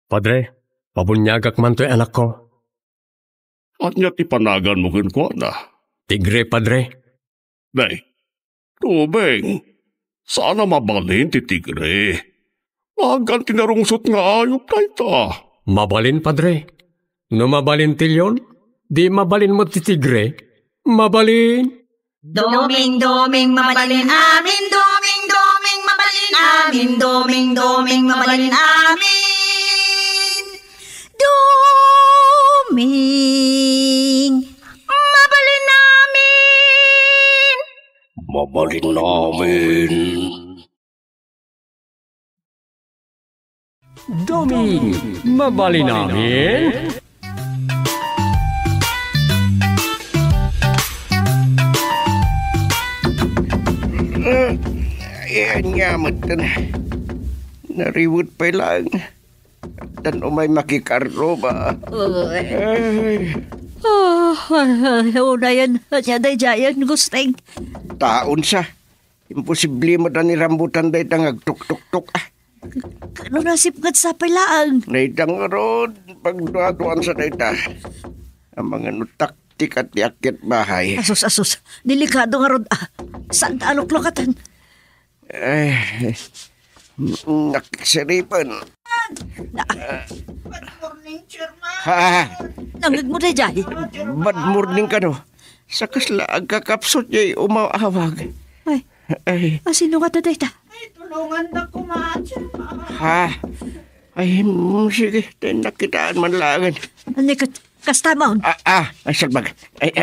Padre, pabunyagak man to'y anak ko. At niya tipanagan mo ko na. Tigre, Padre. Nay, tubeng, sana mabalin ti tigre. Magan tinarungsot nga ayop na ita. Mabalin, Padre. No mabalin tilyon, di mabalin mo ti tigre. Mabalin. Doming mabalin amin, doming mabalin amin, doming mabalin amin. Doming mabalin namin. Mabalin namin. Doming, mabalin namin. Ayan nga, matan. Nariwod pa lang. Dan umay makikarlo ba? Ay, Una yan, day jayan, gusteng. taon sa. Imposible mo na ni rambutan day tangag tuk-tuk-tuk. Kano nasip kat sa pailaan? Naitang ron, pagduatuan sa dayta. Ang mga nutaktik at yakit bahay. Asus, delikado nga ron. Saan alok-lokatan? Ay, nakisiripan. Good morning, Chairman. Ha? Nangag mo day jay. Bad morning ka no. Sa kasla ang kakapsot niya umawag. Ay, Ay, sino ka taday ta? Ay, tulungan na kumaan, Chairman. ha? Ay, sige, nakitaan man langan. Ano kasta maun? Ay, salbag.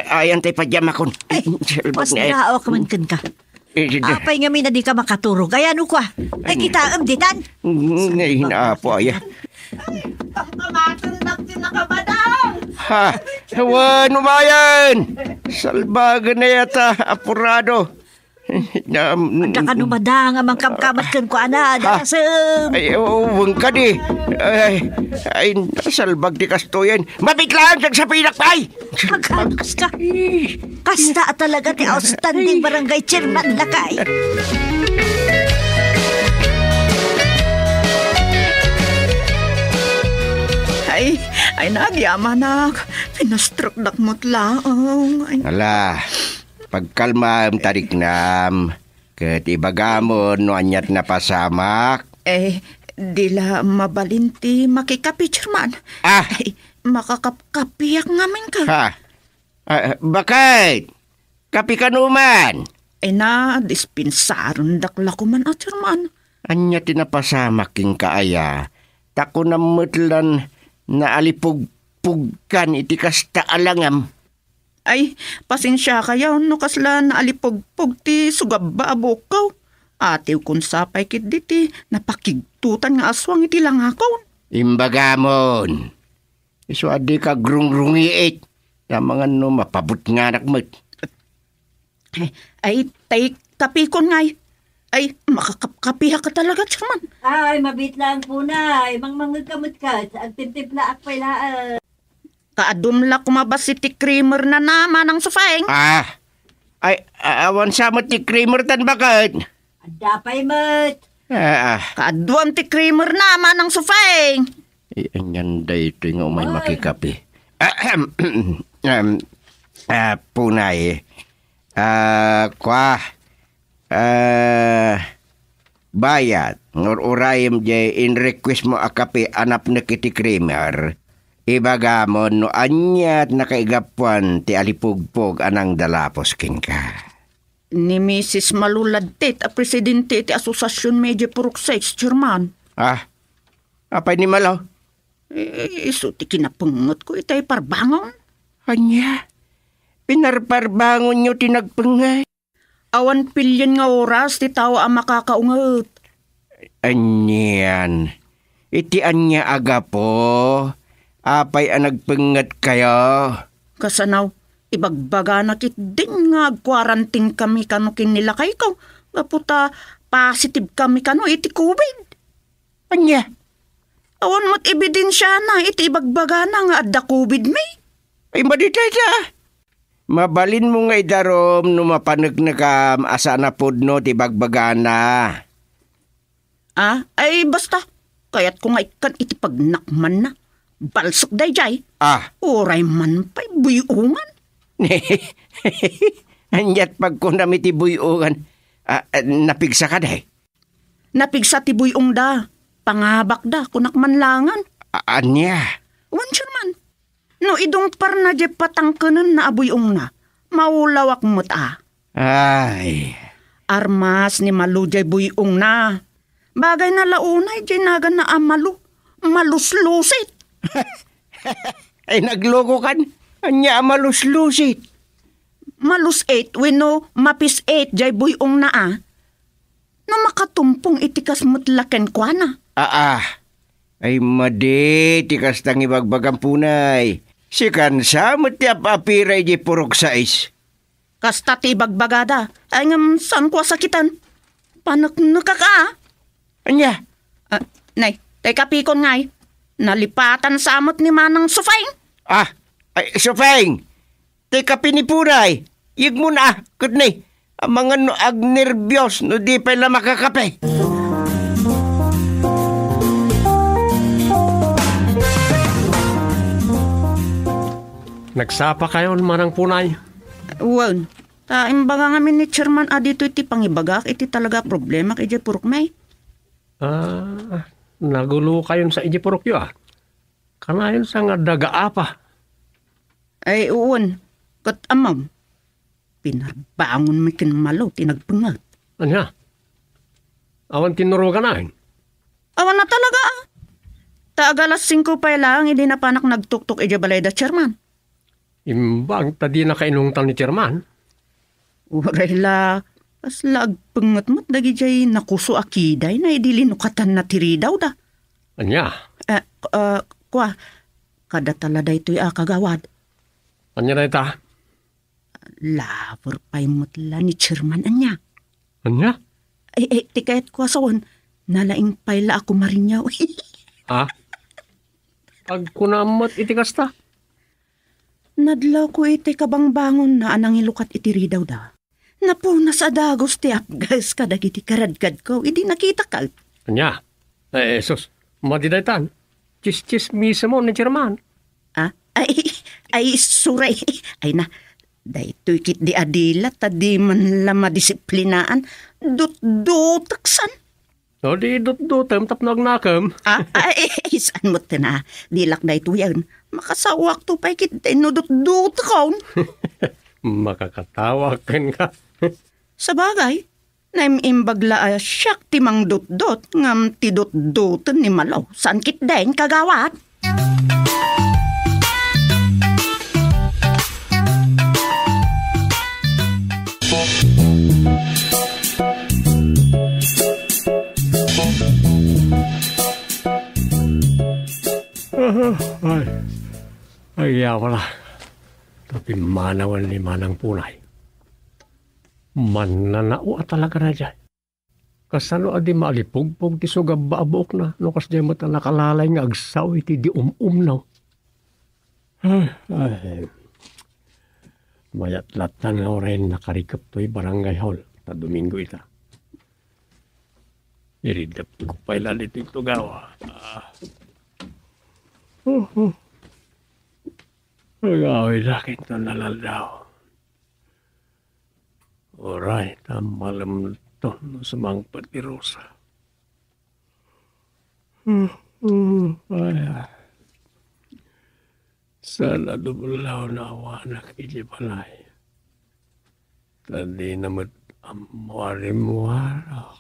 Ayan tayo padyama kon. Ay, mas na. naawa ka man kan ka. Apay nga na di ka makaturog. Kaya ano ka? Ay, kita am ditan. Ngayon na po, aya. Ang kamatang din nakabadang. Ha? Hawan, umayan! Salbagan na yata, apurado. Nakanumadang amang kamkamat kan ko, ana. Dasam. Ay, uwang ka di. Ay, salbag di kastoyan. Mabitlaan kang sa pinakpay! Pagkakas ka. Kasta talaga ti outstanding barangay chairman lakay. Ay, nagyamanak. Pinastrok dakmot lang. Ala, pagkalmam tarignam. Katibagamon no anyat na pasamak. Dila mabalinti makikapi, Chairman. Ay, makakapkapiyak ngamin ka. Ha? Bakit? Kapi ka numan. Ay na, dispinsaron dakla ko man, Chairman. Anyat na pasamak king kaaya. Tako na mutlan na alipugpugkan iti kasta alangam. Ay, pasensya kayo, no kasla na alipugpug ti sugabba abokaw. Atiw kun sapay kit diti, napakigtutan nga aswang iti lang ako. Imbagamon. Iso adi ka grungrungiit. Na mga no mapabot nga nakmat. Ay, tay kapikon ngay. Ay, makakapiha ka talaga, Chairman. Ay, mabit lang po na. Mang kamot ka. Ang tintipla at pailaan. Kaadumla kumabas si T-Creamer na naman ang sufeng. Ay, awan sa mo ti creamer tan bakit? Adapay mat. Kaadwan T-Creamer naman ang sufeng. Yan day ito nga umay makikapi. Punay. Bayat. Ngururayim jay in request mo akapi anap na kiti creamer. Ibagamon no anyat nakaigapuan ti alipugpog anang dalapos king ka. Ni Mrs. Maluladtit, a presidente ti Asosasyon Medyo Puruksex, Chairman. Apay ni Malaw? Iso ti kinapungot ko itay parbangon. Anya? Pinarparbangon nyo tinagpangay. Awan pilyon nga oras ti tao ang makakaungot. Anyan. Iti anya aga po. Apay ang nagpangat kayo. Kasanaw, ibagbaga na kit din nga quarantine kami kano kinilakay ko. Kaputa, positive kami kano iti COVID. Anya? Awan mo't ebidensya na iti ibagbaga na nga adda COVID may. Ay maditay ta. Mabalin mo nga idarom no mapanagnagam asa na pod no ti bagbaga na. Ay basta. Kaya't kung ikan iti pagnakman na. Balsok day jay. Oray man pa'y buyungan. Anyat pag kunam iti buyungan, napigsa ka day. Napigsa ti buyong da. Pangabak da kunakman langan. Anya? Wan man. No idong par na jay patangkanan na abuyong na. Maulawak mo't Ay. Armas ni malu jay buyong na. Bagay na launay jay nagan na amalu. Maluslusit. Ay nagloko kan. Anya maluslusit. Malus 8 wino mapis 8 jay buyong na No makatumpong itikas mutlaken kwa na. Ay madi, tikas tang ibagbagang punay. Si kansa matiap apiray di purok sais. Kasta ti bagbagada, ay ngam saan kwa sakitan? Panak nakaka? Anya? Nay, tay kapikon ngay. Nalipatan sa amot ni Manang Sufeng. Ay Sufeng! Tay kapinipunay. Yig mo na, kudni. Ang mga no ag nervyos no di pa na makakape. Nagsapa kayo manang punay. Wan, taimbaga ngamin ni Chairman dito iti pangibagak iti talaga problema kay Purok May. Nagulo kayon sa iji purok yu Kanayon sa nga daga apa. Ay uwan, kat amam. Pinarbangon may kinamalaw, tinagpangat. Anya? Awan tinuro ka na. Awan na talaga Taagalas 5 pa lang, hindi na panak nagtuktok ija balay da Chairman. Imbang tadi na kainungtan ni Chairman. Waray la, asla agpangat-mat dagi jay nakuso akiday na idilinukatan na tiri daw da. Anya? Kada talada ito'y kagawad. Anya na ita? Labor pa'y mutla ni Chairman anya. Anya? Tikayat ko asawan, nalaing payla ako marinyaw. Pag kunamot iti kasta? Nadlaw ko iti kabangbangon na anang ilukat iti ridaw da. Napunas adagos ti apgas kadag iti karadkad ko, idi nakita ka. Anya? Sus, madidaytan. Chis-chis mismo ni Chairman. Ay, suray. Ay na, daytoy kit di adila, tadi man lama disiplinaan, dut-dutaksan. No, di dut-dutam, tapnog nakam. Saan mo na, dilak daytoy yan. Makasawak to pa kit, dut-dutakaw. Makakatawa ka. Sa bagay, naimimbagla siyak timang dut-dut, ngam ti dut-dutan ni Malaw. Saan kit den kagawat? Ay, wala. Tapi manawan ni Manang Punay. Mananao talaga na dyan. Kasano adi maalipugpog ti sugababok na. No kas dyan mo nakalalay nga agsaw iti di naw. Mayat-latan nga rin nakarikap to'y barangay hall na Domingo ita. Iridap ko pa ilalit ito gawa. Agawin sa akin ito nalaldaw. Alright, ang malam ito sa mga patirosa. Sana dumulaw na awanak ijibalay. Tadi naman amwari-mwara.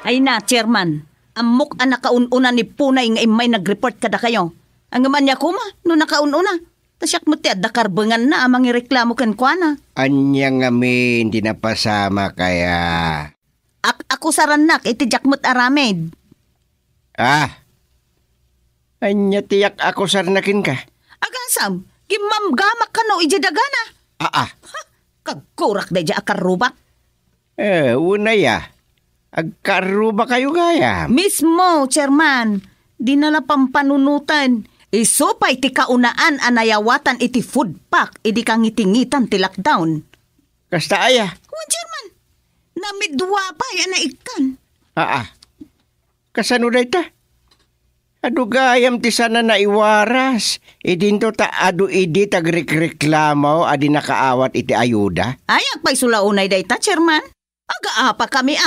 Ay na, Chairman. Amok ang nakaununa ni Punay nga imay nag-report kada kayo. Ang gaman niya kuma, no nakaununa. Tasyak mo ti adakarbangan na amang ireklamo kan kwa na. Anya nga mi, hindi napasama kaya. Ako saranak, iti jakmut aramid. Anya tiyak ako sarnakin ka. Agasam, Gimamgamak ka no, ijadagana. Kagkurak da dya akarubak. Una ya. Agkaruba kayo gaya. Mismo, chairman. Dinala pampanunutan. Isupay ti kaunaan anayawatan iti food pack. Idi kang itingitan ti lockdown. Kasta aya. Wan, chairman. Namidwa pa yan na ikan. Kasano da ita? Adu gayam ti sana na iwaras. Idinto ta adu idi tagreklamo adi nakaawat iti ayuda. Ay, agpay sulaunay da ita, chairman. Aga-apa kami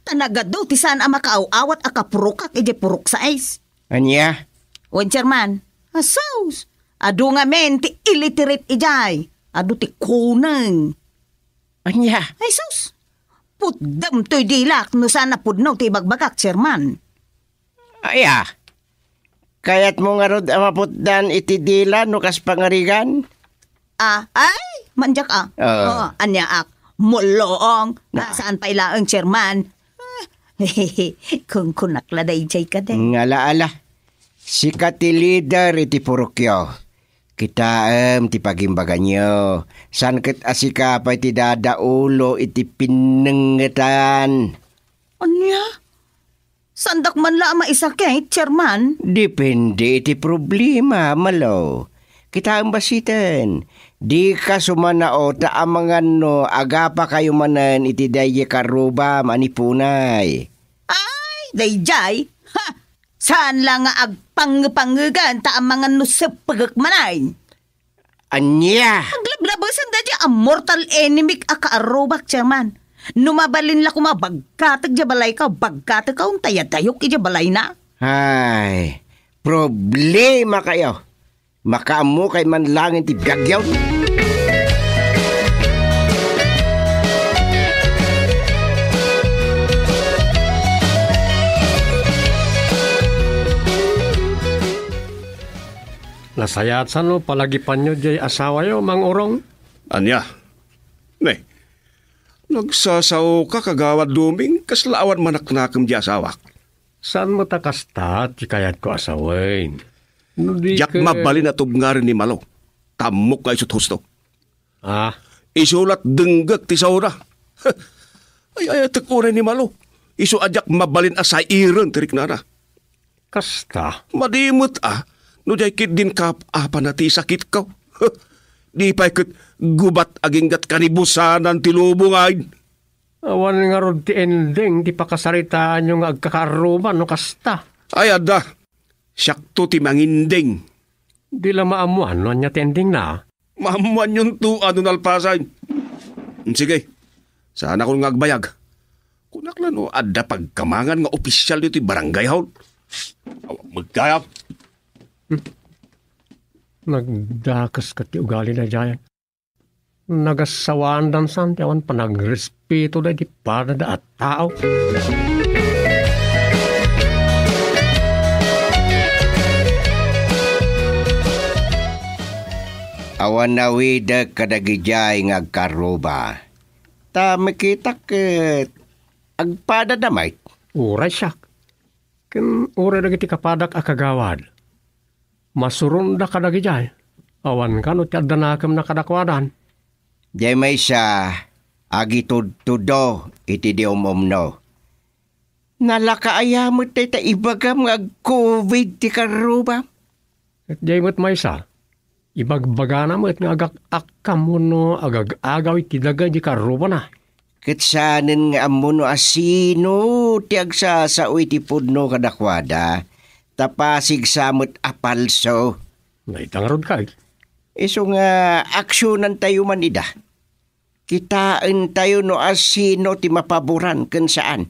Tanagado ti saan makaaw-awat akapurukak iti puruk sa ice. Anya? Wan, chairman. Asaus. Adu nga men ti illiterate ijay. Adu ti kunang. Anya? Ay, sus. Putdam to'y dilak no sana pudno ti bagbagak, chairman. Aya. Kayat mo nga rod maputdan iti dila no kas pangarigan? Ay, manjak anya ak. Mulong. Saan pa ilaang, chairman? Kung kunakladay jay ka din. Ngalaala. Sikat ti leader iti purukyo. Kita ti pagimbaga nyo. San ket asikapay ti dadaulo iti pinengetan. Anya? Sandak man la maisakit, chairman? Depende iti problema, malo. Kita ang basitan. Di ka sumanao ta amangan no agapa kayo manan iti daye karuba manipunay. Ay, dayjay? Ha! Saan lang nga agpang-pangagan ta amangan no sepagak manay? Anya? Aglablabasan da dya ang mortal enemy akaarobak, chairman. Numabalin la kumabagkatag dya balay ka, bagkatag ka tayadayok ija balay na. Ay, problema kayo. Makaamo kay manlangin ti biyagyaw. Nasayat sa no, palagipan nyo jay asawa yo, mang urong. Anya? Ne, nagsasaw ka kagawad duming, kaslaawan manaknakam di asawak. Saan mo takasta, kayat ko asawain? No, Jak mabalin at tubngarin ni Malo. Tamok ka isot husto. Isulat denggak ti saura. Ay, tekurin ni Malo. Isu ajak mabalin asay iron tirik nana. Kasta? Madimut no jay kit din kap apa na ti sakit ka. Di pa ikot gubat aginggat kanibusanan ti lubungain. Awan nga rod ti ending, di pa kasaritaan yung agkakaruman no kasta. Ay ada, siyakto ti manginding. Di la maamuan no anya ti ending na. Maamuan yung tuan nun alpasain. Sige, sana kong ngagbayag. Kunakla no, ada pagkamangan nga opisyal dito ti barangay hall. Magkayap. Nagdakas ka ti ugali na dyan. Nagasawaan dan san, tiyawan pa nagrespeto na di para da at tao. Awan na wida kadagijay ng agkaruba. Ta makita ket agpada damay. Uray siyak. Ken uray na giti kapadak akagawad. Masurun da kadagijay. Awan ka no tiyad danakam na kadakwadan. Jay may siya agi tudo iti di umumno. Nalakaaya mo tayo ibagam ng COVID ti karuba. At jay mo't may sa. Ibagbagana mo at nga agak-akam mo no agag-agaw iti daga di karuba na. Kitsanin nga amuno asino ti agsasaw iti pudno kadakwada. Tapasig samot apalso. Naitangarod ka. Iso nga aksyonan tayo manida. Kitaan tayo no asino ti mapaboran ken saan.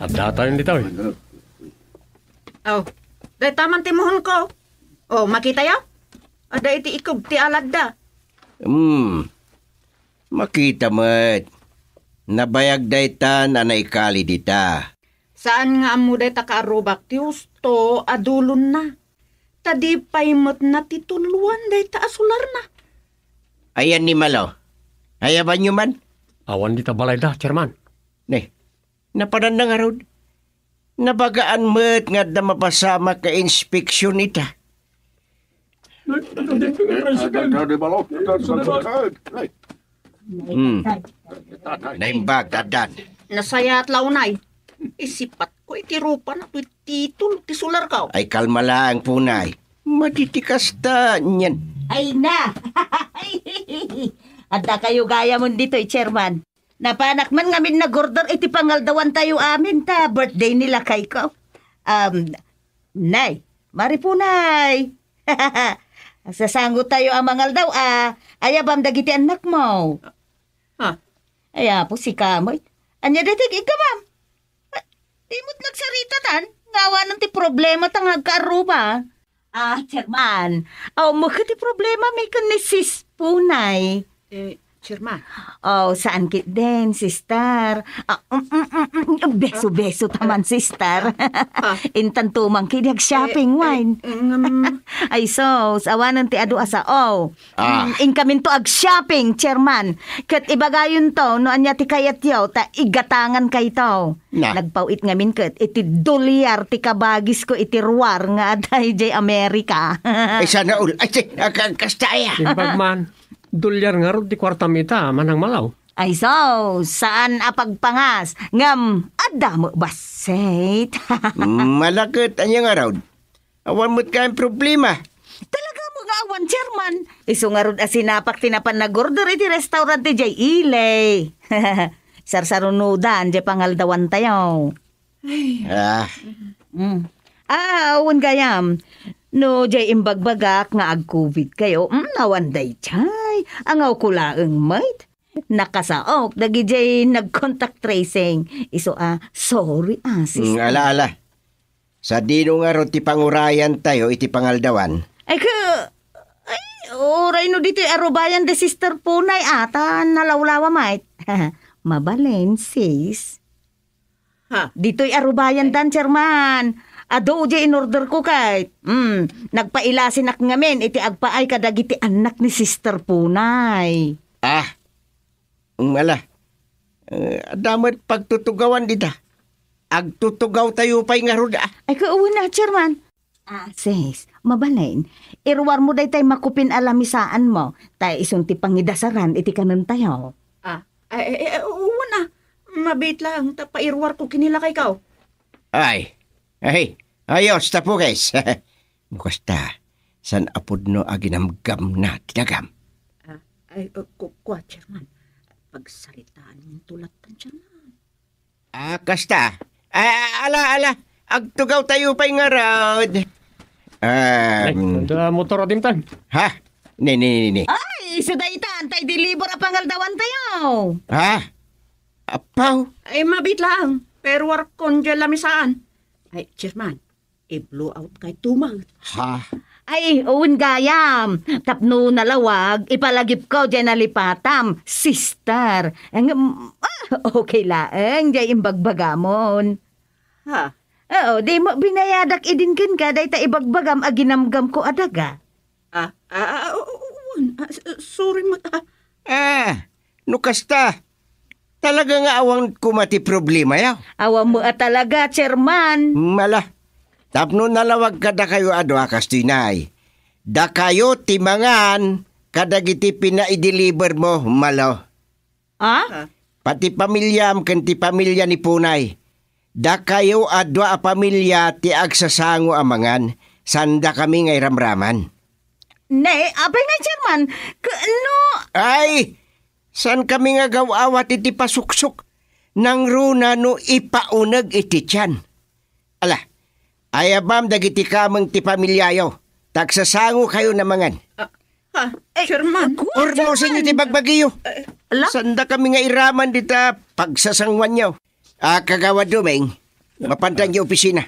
At data yun dito. Oh, day taman timuhon ko. Oh, makita ya? Ada iti ikob ti alad da. Makita mo't. Nabayag daytan anay kali dita. Saan nga amo day takarubak ti husto adulon na. Tadi paimot na tituluan day taasular na. Ayan ni Malo. Ayaban nyo man. Awan di tabalay da, Chairman. Ne, napanan na nga rod. Nabagaan mo't nga da mapasama ka inspeksyon ita. Naimbag, dadan. Nasaya at launay. Isipat ko itirupa na to'y titul, tisular ka. Ay kalma lang, punay. Matitikas ta niyan. Ay na! Adda kayo gaya mo dito, Chairman. Napanak man ngamin nag-order, iti pangaldawan tayo amin ta. Birthday nila kay ko. Nay, mari po, nay. Sasangot tayo ang mangaldaw, ayabam dagiti anak mo. Ha? Aya po si Kamoy. Anya datig ika, ma'am. Imot nagsarita tan. Ngawa ng ti problema tangag kaaruba. Chairman. Mo ti problema may kan ni sis punay. Chairman. Saan kit din, sister? Beso-beso taman, sister. Intan tumang kidag shopping wine. Ay sos, awanan ti adu asa, inkamin to ag shopping, Chairman. Kat ibagayon to, no anya ti kayat yaw, ta igatangan kay to. Na. Nagpawit ngamin kat, iti dolyar ti kabagis ko iti ruwar nga aday jay Amerika. Ay sana ul. Ay, kastaya. Timbagman, dolyar nga ron di kwarta mita, manang malaw. Ay so, saan apagpangas? Ngam, adda mo basit. Malakit anya nga raw. Awan mo't kayang problema. Talaga mo nga awan, Chairman. Iso nga ron asinapak tinapan nag-order iti restaurant ti jay ilay. Sarsarunudan, jay pangaldawan tayo. Awan gayam. No, jay imbagbagak nga ag-COVID kayo, awan day chay. Angaw kulaang mate. Nakasaok, dagi jay nag-contact tracing. Iso sorry sister. Ala. Sa dino nga ron ti pangurayan tayo iti pangaldawan. Oray no dito arubayan de sister punay ata nalawlawa mate. Mabalen sis. Ha? Dito'y arubayan dan, Chairman. Ado uja in order ko kay. Nagpailasin ak ngamin iti agpaay kadagiti anak ni sister punay. Ala. Damat pagtutugawan dita. Agtutugaw tayo pa'y nga ruda. Ay kauwi na, Chairman. Sis, mabalain. Irwar mo day tay makupin alamisaan mo. Tay isunti pangidasaran iti kanan tayo. Una. Mabait lang, tapairwar ko kinila kay kao. Ay, ayos, tapo guys. Bukasta, san apod no aginamgam na tinagam. Kuwa, Chairman. Pagsalitaan yung tulatan, Chairman. Kasta. Ala. Agtugaw tayo pa'y nga rod. Ada motor adim tan. Ha? Ni. Ay, sudaitan, tay deliver a pangaldawan tayo. Ha? Apaw? Ay, mabait lang. Pero war kon dyan lamisaan. Ay, Chairman, i-blow out kay tumang. Ha? Ay, uwin gayam. Tapno nalawag, ipalagip ko dyan nalipatam. Sister. Okay lang, dyan imbagbagamon. Ha? Oo, di mo binayadak idinkin ka, day ta ibagbagam aginamgam ko adaga. Sorry mo. Nukasta. Talaga nga awang kumati problema yaw. Awa mo talaga, Chairman. Mala. Tapno nalawag kada kayo akas tinay. Da kayo timangan kadagiti pina-i-deliver mo, malo. Pati pamilyam kan ti pamilya ni Punay. Da kayo adwa a pamilya ti agsasango amangan. Sanda kami ngay ramraman. Ne, abay na, Chairman. Ano? Ay! San kami nga gawawat iti pasuksok? Nang runa no ipaunag iti tiyan. Ala, ayabam dagiti kamang ti pamilyayo. Tagsasango kayo namangan. Chairman. Ordaw sa inyo ti bagbagiyo. Sanda kami nga iraman dita pagsasangwan nyo. Kagawa dumeng, mapantang yung opisina.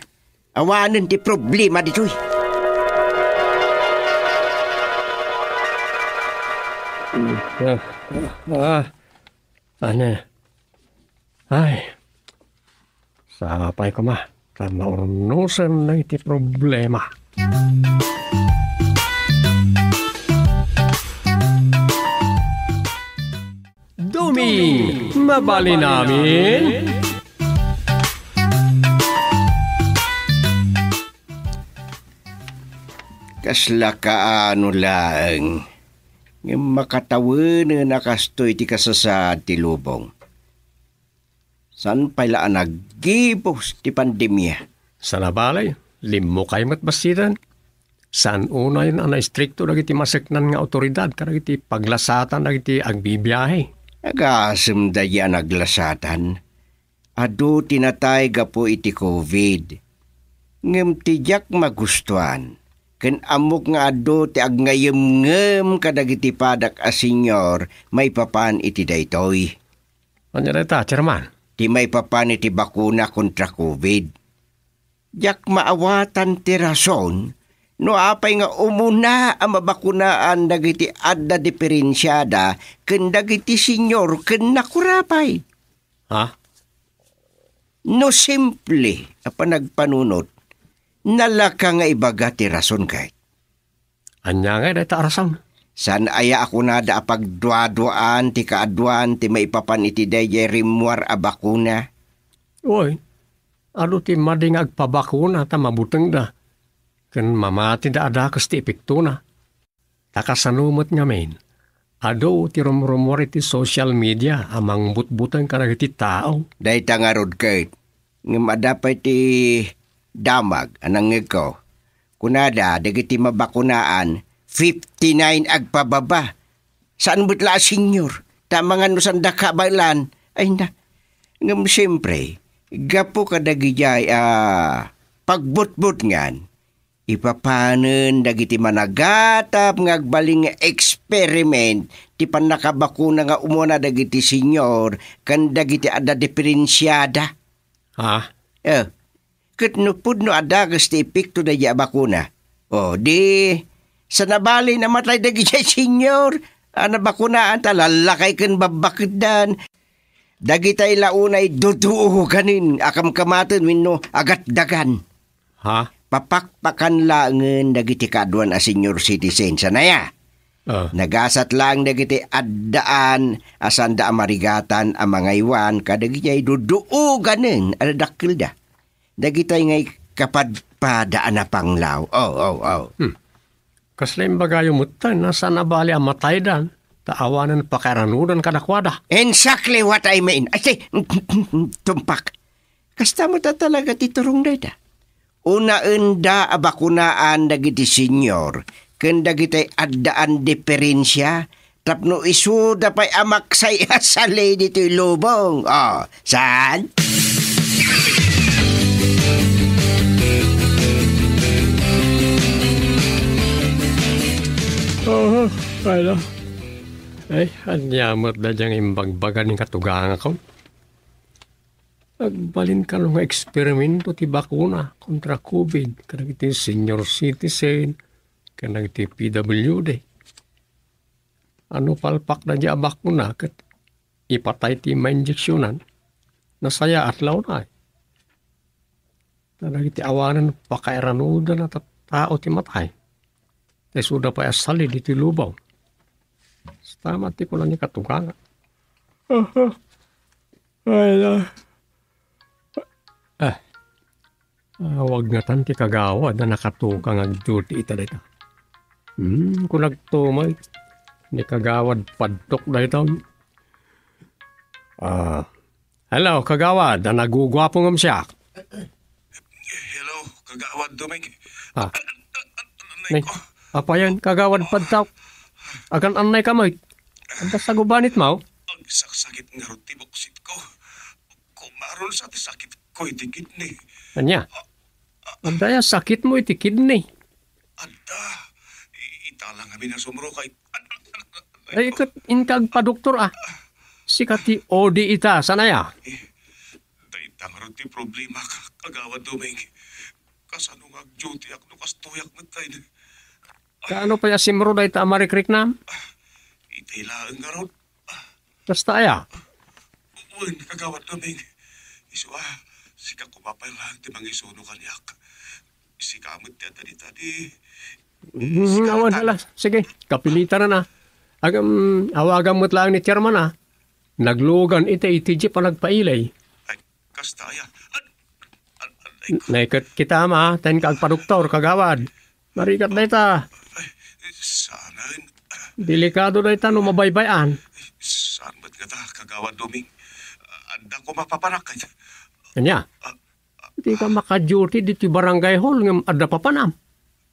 Awanan ti problema dito'y. Ay, sapay ko ma. Maurnusan na iti problema. Duming mabali namin. Kasla kaano lang. Nga makatawanan na kastoy ti kasasad ti lubong. San pala naggibos ti pandemya? Sa nabalay, limo kayo matbasidan. San unay na strikto dagiti masaknan nga otoridad kadagiti paglasatan dagiti agbibiyahe. Agasem daya naglasatan. Adu tinatay gapo iti COVID. Ngem tijak magustuhan. Ken amok nga adu ti agnayem-ngem kadagiti padak a senyor may papan iti daytoy. Anya deta, Chairman? Ti may papan iti bakuna kontra COVID. Jak maawatan ti rason no apay nga umuna ang mabakunaan dagiti adda diferensyada ken dagiti senyor ken nakurapay. Ha? No simple a panagpanunot nalaka nga ibaga ti rason kay. Anya nga deta arasan? San aya ako na da pagduaduan ti kaadwan ti maipapan iti dayjay rimwar a bakuna? Uy, alo ti mading agpabakuna ta mabuteng da. Ken mamati da ada kas ti epekto na. Takasanumot nga men. Ado ti rumrumor iti social media amang butbuteng kadagiti tao. Dayta nga rod kay. Ngem adapay ti damag anang ngeko. Kunada dagiti mabakunaan 59 agpababa. Saan butla senyor? Tama nga no sandaka bailan. Ay na. Ngem siyempre, gapo kadagijay pagbutbut ngan. Ipapanen dagiti managatap nga agbaling nga experiment ti panakabakuna nga umuna dagiti senyor kan dagiti ada diferensyada. Ha? Ket no ada ti epekto da bakuna. O di sa nabali namatay dagiti senyor ana bakunaan ta lalakay ken babakdan. Dagitay launay duduo kanin akam kamaten wenno agat dagan. Ha? Papakpakan langen dagiti kaadwan a senior citizen sanaya. Nagasat lang dagiti addaan asanda amarigatan a mga iwan kadagiti duduo ganen adakkel da. Dagiti ngay kapadpadaan na panglaw. Kaslim bagayo mutan nasa nabali ang matay dan. Taawanan pakaranudan kadakwada. Exactly what I mean. Ay, say, tumpak. Kasta mo ta talaga titurong dada. Una enda abakunaan dagiti senyor, ken dagiti addaan diferensya, tapno isu dapay amaksay asali dito lubong. Saan? Pala. Ay, anyamot na diyang imbagbagan ng katugang ako. Agbalin ka nung eksperimento ti bakuna kontra COVID. Kanang iti senior citizen, kanang iti PWD. Ano palpak na diya bakuna kat ipatay ti ma-injeksyonan. Nasaya at law na. Kanang iti awanan pakairanudan na tao ti matay. Tay suda pa asali di ti lubaw. Tama ti ko lang ni katugang. Wala. Wag nga tan ti kagawad na nakatukang ag-duty ita dito. Kung nagtumay, ni kagawad padtok na ito. Hello, kagawad, na nagugwapo ngam siya. Hello, kagawad Duming. Apa yan, kagawad padtok? Agan anay kamay. Anda sa gubanit mo? Ang sakit nga ron ti buksit ko. Kumaron sa ti sakit ko iti kidney. Anya? Anda sakit mo iti kidney. Anda, italang kami na sumro kay... Ay, inkag pa doktor Sikat ti OD ita, sanaya? Daitang ron ti problema kagawad Duming. Kasano nga duty ak no kastuyak matay na. Kaano pa yasimro da ita amarikrik na? Itailaan nga ron. Basta aya? Uwan, kagawad Duming. Iso sikak kumapay lang ti mga isuno kanyak. Si kamot niya tadi. Awan hala. Sige, kapilitan na. Awagan mo't lang ni Chairman na. Naglugan iti pa nagpailay. Ay, kastaya. Naikat kita ma, tayo kagpaduktor, kagawad. Marikat na ita. Sana. Delikado na ita no mabaybayan. Saan ba't ka kagawad Doming? Anda ko mapaparakay. Kanya, hindi ka maka-duty dito yung barangay hall ng ada pa panam.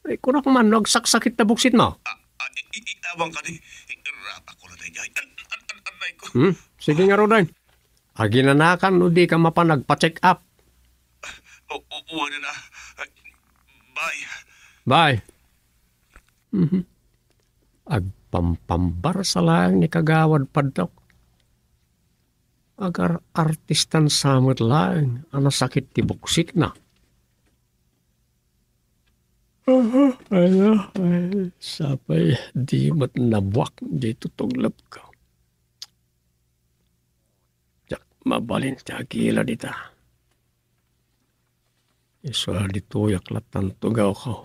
Ay, kunak man, nagsakit na buksit mo. Awang ka ni. Rapa ko na tayo. Anay ko. Sige nga Roday. Aginanakan no di ka mapanagpa-check up. Uwan na. Bye. Bye. Agpampambar sa lang ni kagawad padok. Agar artistan samot lang ang sakit ti buksit na. Ay, sapay di mat nabuak dito tuglap ko. Jak mabalin ti agila dita. Iso dito yaklatan tugaw ko.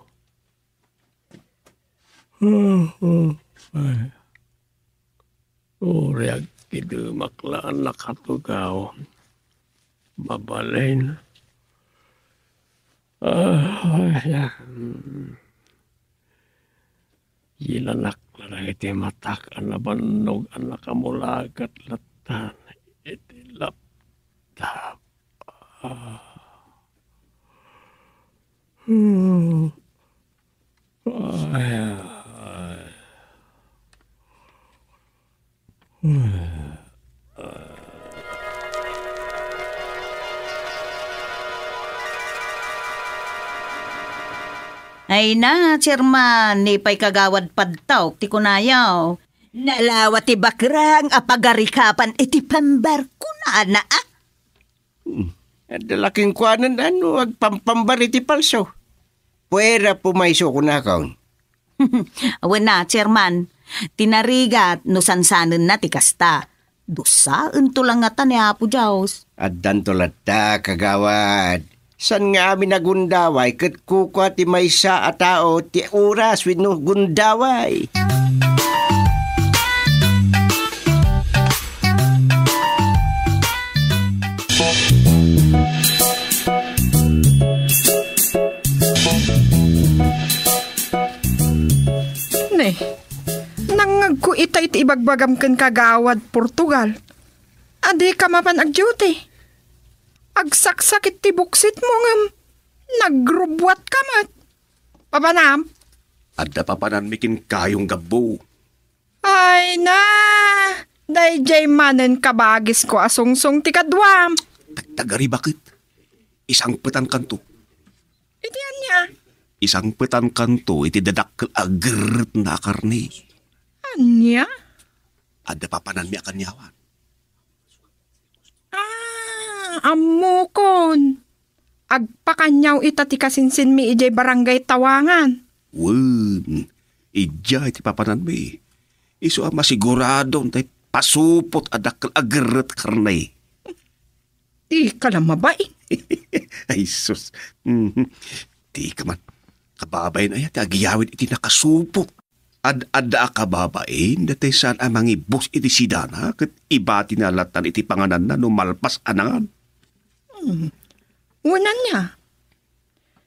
Reag kidumaklaan nakatugaw. Mabalin. Yilanak lang iti matak anabanog anak kamulagat latan iti laptap. Ay na, Chairman, ni pa'y kagawad padtaw, ti kunayaw. Nalawa ti bakrang apagarikapan iti pambarko na ah. Dalaking kuanan agpampambar iti palso. Puwera pumayso ko na kaon. Awan na, Chairman, tinarigat no sansanan na ti kasta. Dusaan to lang nga ni Apo Diyos. At dantolat ta, kagawad. San nga amin na gundaway, kat kukwa ti maysa a tao, ti oras wino gundaway. Ne, nangagko ita iti ibagbagam ken kagawad Portugal. Adi ka mapan ag-duty. Agsaksak iti buksit mo ngam. Nagrubwat ka mat. Papanam? Adda papanan mikin kayong gabo. Ay na! Dayjay manen kabagis ko asungsong ti kadwam. Tagari bakit? Isang petan kanto. Itian niya. Isang petan kanto iti dadakkel agret na karni. Anya? Adda papanan mi akan yawan. Amukon. Agpakanyaw ita ti kasinsin mi ijay barangay Tawangan. Wen, ija iti papanan mi. Iso ang masigurado tay pasupot adakkel agret karnay. Di ka lang mabay. Ay sus. Di ka man. Kababay na yan. Agiyawin iti nakasupot. Adda kababain datay saan ang mangibos iti sidana kat iba tinalatan iti panganan na numalpas anangan. Unan niya.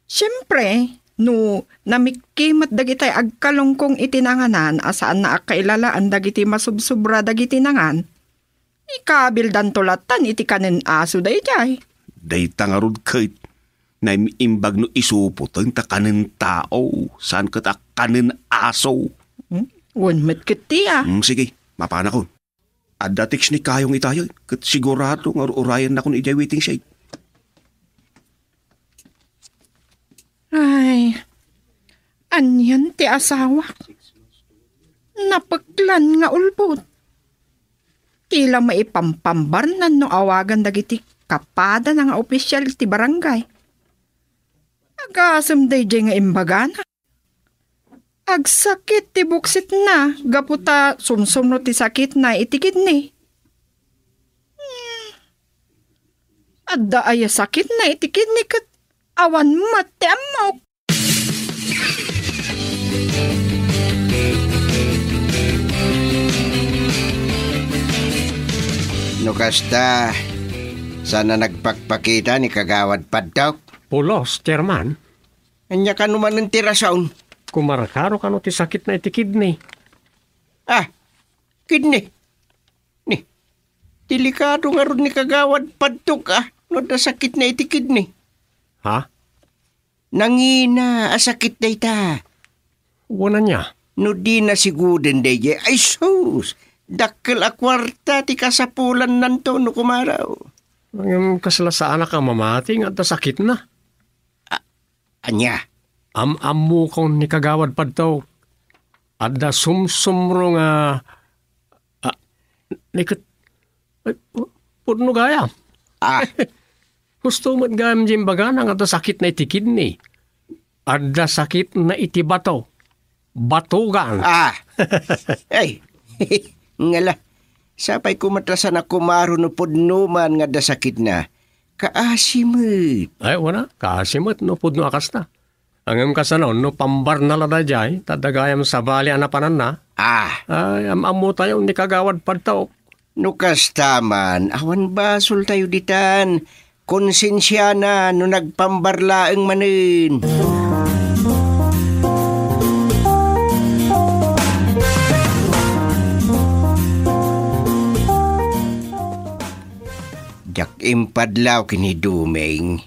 Siyempre, no namikimat dagitay agkalungkong itinanganan asaan na akailalaan dagiti masubsubra dagiti nangan, ikabildan tulatan iti kanin aso dayjay. Day tangarod kait na imbag no isupot ang takanin tao saan kat kanin aso. Unmet kitiya. Sige, mapana ko. Adda tiks ni kayong itayo kat sigurado nga urayan na kung ijay waiting siya. Ay, anyan ti asawa. Napaglan nga ulbot. Tila maipampambar na no awagan dagiti kapada na nga opisyal ti barangay. Agasam dayjay nga imbagana. Agsakit ti buksit na, gaputa sumsumno ti sakit na itikid ni. Adda ay sakit na itikid ni kat awan mat ti amok. No kasta, sana nagpakpakita ni Kagawad Padtok? Pulos, chairman. Anya ka naman ng tirasaon? Kumarakaro ka no ti sakit na iti kidney. Kidney. Ni, delikado nga ron ni Kagawad Padtok no da sakit na iti kidney. Ha? Nangina, sakit na ita. Wala niya. No di na siguden daye. Ay sus, dakkel a kwarta ti kasapulan nanto no kumaraw. Ang kasalasaan ka mamating at sakit na. Anya? Am-amu kong ni Kagawad Padtok. At da sumsumro nga nikot pudno gaya. Gusto mo't gayam jimbaga nga da sakit na iti kidney. At da sakit na iti bato. Batugan. Ay, ngala. Sapay kumatrasan ako maro no pudno man nga da sakit na. Kaasimot. Ay, wala. Kaasimot no pudno akas na. Ang kasanon no pambar na lada jay. Tadagayam sa bali anapanan na. Ay, amu tayo ni Kagawad Padtok. No kastaman, awan basol tayo ditan. Konsensya na no nagpambarlaeng manin. Jak impadlaw kini Dumeng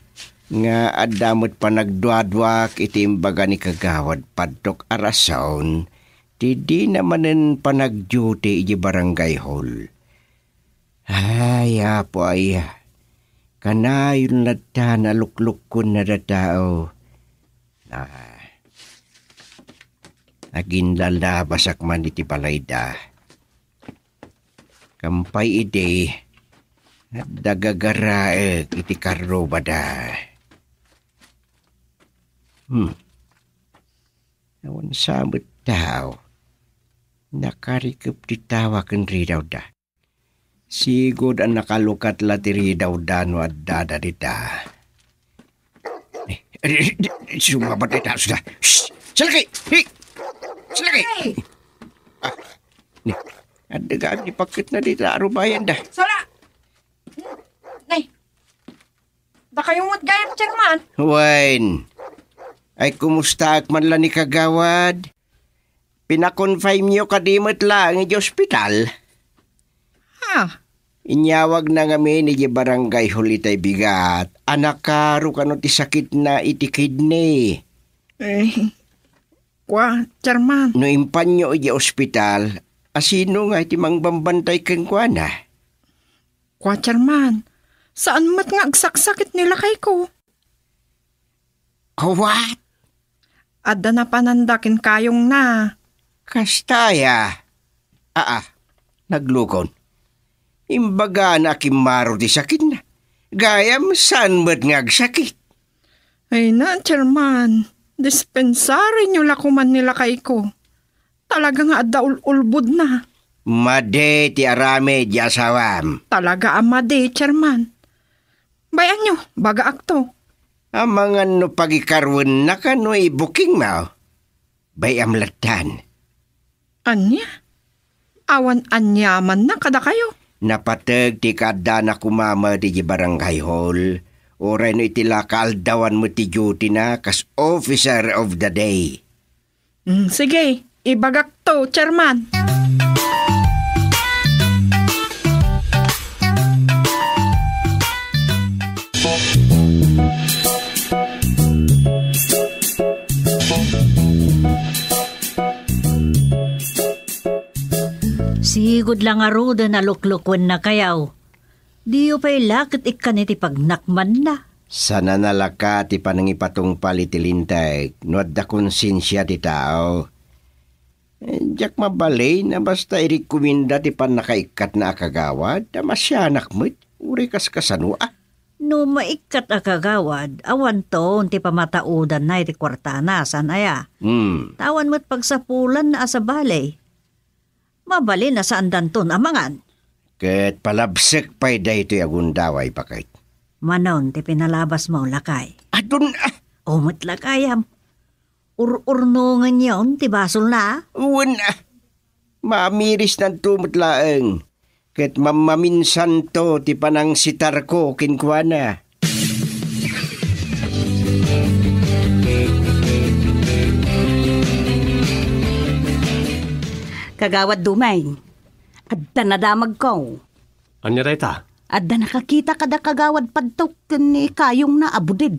nga adamot pa nagduadwak iti imbaga ni Kagawad Padtok arason ti di namanen pa nagduty iti barangay hall. Ay, apo ay kanayon na ta naluklukon na da tao. Naging lalabasak man iti palayda. Kampay ide at dagagaraeg iti karro bada. Awan samot tao. Nakarikip di tawa ken ridaw da. Sigod ang nakalukat lati ridaw da no at dada dita. Sumabat ita sudah. Salaki! Salaki! At dagaan ni pakit na dita arubayan da. Sala! Nay! Da kayong gayam, chairman? Wine, ay kumusta man lang ni Kagawad? Pinakonfine niyo kadimot lang iti ospital. Inyawag na ngamin iti barangay hulitay bigat. Anak karo kano ti sakit na iti kidney. Chairman. No impanyo iti ospital, asino nga iti mangbambantay keng kwa na? Chairman, saan mat nga agsaksakit nila kay ko? What? Adda na panandakin kayong na. Kastaya. Naglukon. Imbaga na kimaro di sakit na. Gayam saan ba't ngagsakit? Ay na, chairman. Dispensary nyo lakuman nila kay ko. Talaga nga adda ulbud na. Made ti arame di asawam. Talaga amade, chairman. Bayan nyo, baga akto. Amangan no pagikarwan na ka no i-booking mo. Bayam latan. Anya? Awan anyaman na kada kayo. Napatag ti kada na kumama di barangay hall. Oray no itila kaaldawan mo ti duty na kas officer of the day. Sige, ibagak to, chairman. Sigod lang aruda na luklukwan na kayaw. Diyo pa'y lakit ikan iti pagnakman na. Sana nalaka ti panangipatong palitilintay no adda konsensya ti tao. Diyak mabalay na basta irikuminda ti panakaikat na akagawad na masyanak mo't uri kasanwa. No maikat akagawad, awan to ti pamataudan na iti kwartana sanaya. Tawan mo't pagsapulan na asabalay. Mabalin na saan danton amangan. Ket palabsek pa'y da ito'y agundaway pakait. Manon ti pinalabas mo lakay. Adun Umot lakayam. Ur-urnungan yun ti basol na. Uwan mamiris ng tumutlaeng. Ket mamaminsan to ti panang sitar ko kinkwana. Kagawad Dumay, adda nadamag ko. Anya dayta? Adda nakakita kada kagawad padtok ni kayong na abudid.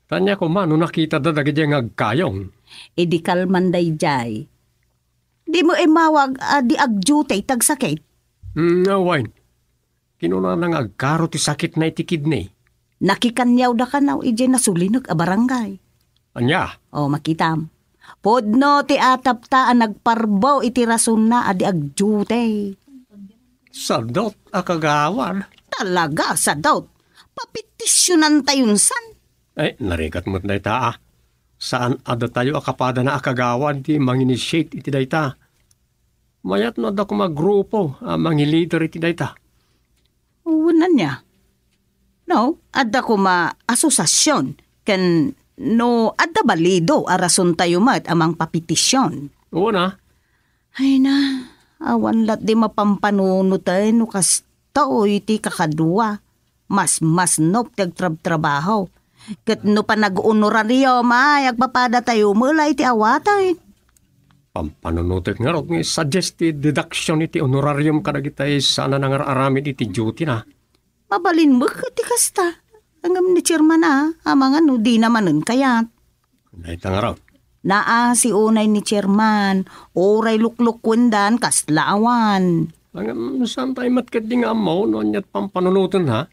Tanya ko man, nakita da dagiti nga agkayong. Idi kalmanday jay. Di mo imawag di agjutay tagsakit. Wine. Kinuna nang agkaro ti sakit na iti kidney. Nakikanyaw da kanaw ije nasulinog a barangay. Anya? O makitam. Podno ti atap ta nagparbaw iti rason na adi agjutay. Sadot akagawan. Talaga sadot. Papitisyonan tayon san. Narigat mo't dayta Saan ada tayo akapada na akagawan ti manginitiate iti dayta. Mayat no ada ko magrupo mangiliter iti dayta. Unan niya. No, ada ko ma-asosasyon. Ken no, ada balido arason tayo mat amang papitisyon. Oo na. Ay na, awan lat di mapampanunod tayo no kastao iti kakadua. Mas nop tagtrabaho. Kat no pa nag-honoraryo agpapada tayo mula iti awatay. Pampanunutot nga ro, suggested deduction iti honorarium kadagitay sana nangararamid iti duty na. Mabalin mo iti kasta. Hanggang ni chairman amang ano di namanon kayat. Naita nga ro. Naa si unay ni chairman, oray lukluk kundan kaslaawan. Hanggang saan tayo matkat di nga mo, noon yat pampanunuton ha?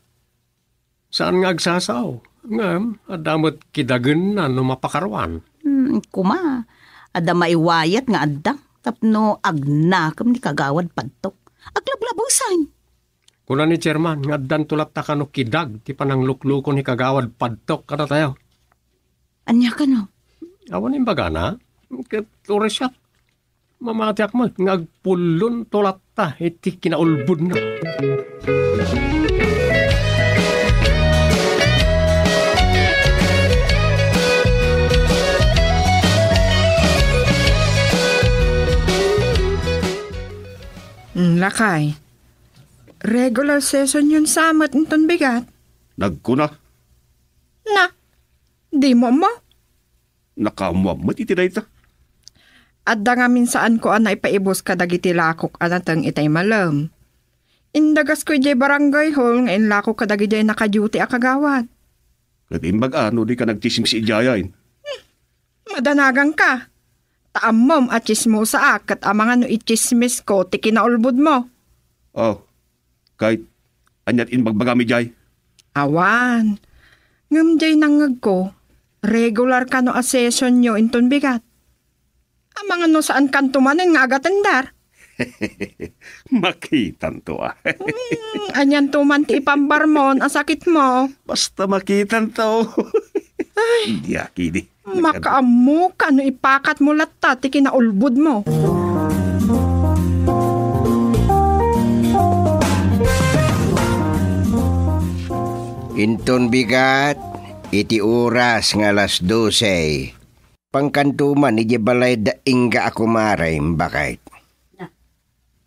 Saan nga agsasaw? Ngam, adamot kidagan na no mapakarwan. Kuma, ada maiwayat nga adda, tapno agnakam ni kagawad padtok. Aglablabusan. Kuna ni chairman, nga addan tulak ta kano kidag, ti panang lukluko ni kagawad padtok kada tayo. Anya ka no? Awan yung baga na, katore siya. Mamatiak mo, nga agpulon tulak ta, iti kinaulbud na. Lakay. Regular session yun sa amat inton bigat. Nagkuna. Na, di mo mo. Nakamuamot iti dayta. Adda nga minsaan ko anay paibos kadagiti lakok anatang itay malam. Indagas ko ijay barangay hall nga inlakok kadagiti naka-duty akagawad. Kat imbag di ka nagtisim si Ijayain. Madanagang ka. Taamom at chismo sa akat amangan no ichismis ko ti kinaulbud mo. Kahit anyat inbagbagami jay. Awan. Ngam jay nangag ko, regular ka no a session nyo inton bigat. Amangan no saan kantumanin nga agatendar. Makitan to Anyan tuman ti ipambar mo, asakit mo. Basta makitan to. Ay, hindi akidi. Makaamu ka no ipakat mo latta ti kinaulbud mo. Inton bigat, iti oras nga alas 12. Pangkantuman, iti balay daing ga ako maray, bakit?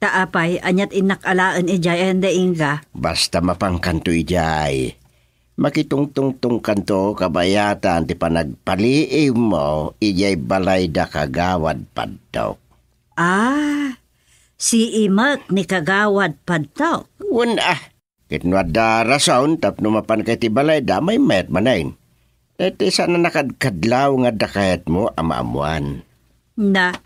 Taapay, anyat inakalaan ijay ang daing ga. Basta mapangkanto ijay. Makitungtungtung kanto kabayatan ti panagpaliiw mo, ijay balay da kagawad padtok. Si Imak ni kagawad padtok. Kitnwad da rason, tapno mapan kay ti balay da, may met manayin. Dati sana nakadkadlaw nga dakayat mo, amaamuan. Na,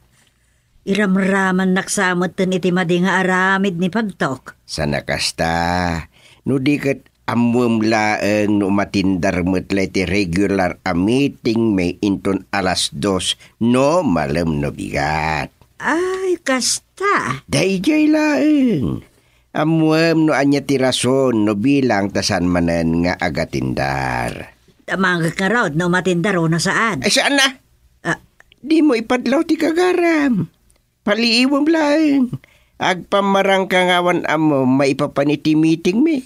iramraman naksamot tin iti madi nga aramid ni pagtok. Sana kasta, no di kat amwam laeng no matindar mo't ti regular a meeting may inton alas 2, no malam no bigat. Ay, kasta. Dayjay laeng. Amwam no anya ti rason no bilang tasan manen nga agatindar. Tamangag ka raw no matindar o na saan? Ay saan na? Di mo ipadlaw ti kagaram. Paliiwam lang. Agpamarang kangawan amo maipapaniti meeting me.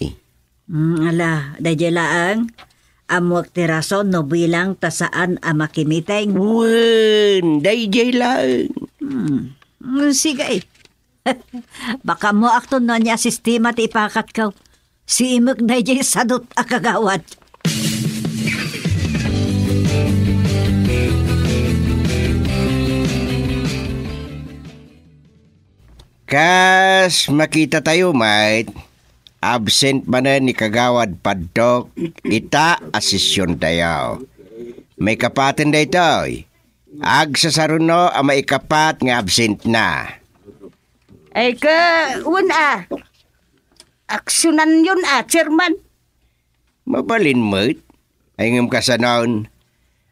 Ala, dayjay laang. Amuak ti rason no bilang tasaan a makimiteng. Wen, dayjay lang. Sige. Baka mo akton na niya sistema ti ipakat ka. Si imag na jay sadot akagawad. Kas makita tayo, mate. Absent man na ni Kagawad Padok. Ita asisyon tayo. May kapatin da ito. Ag sa saruno ang maikapat nga absent na. Ay ka, aksyonan yun chairman. Mabalin, mate. Ay ngam kasanaon.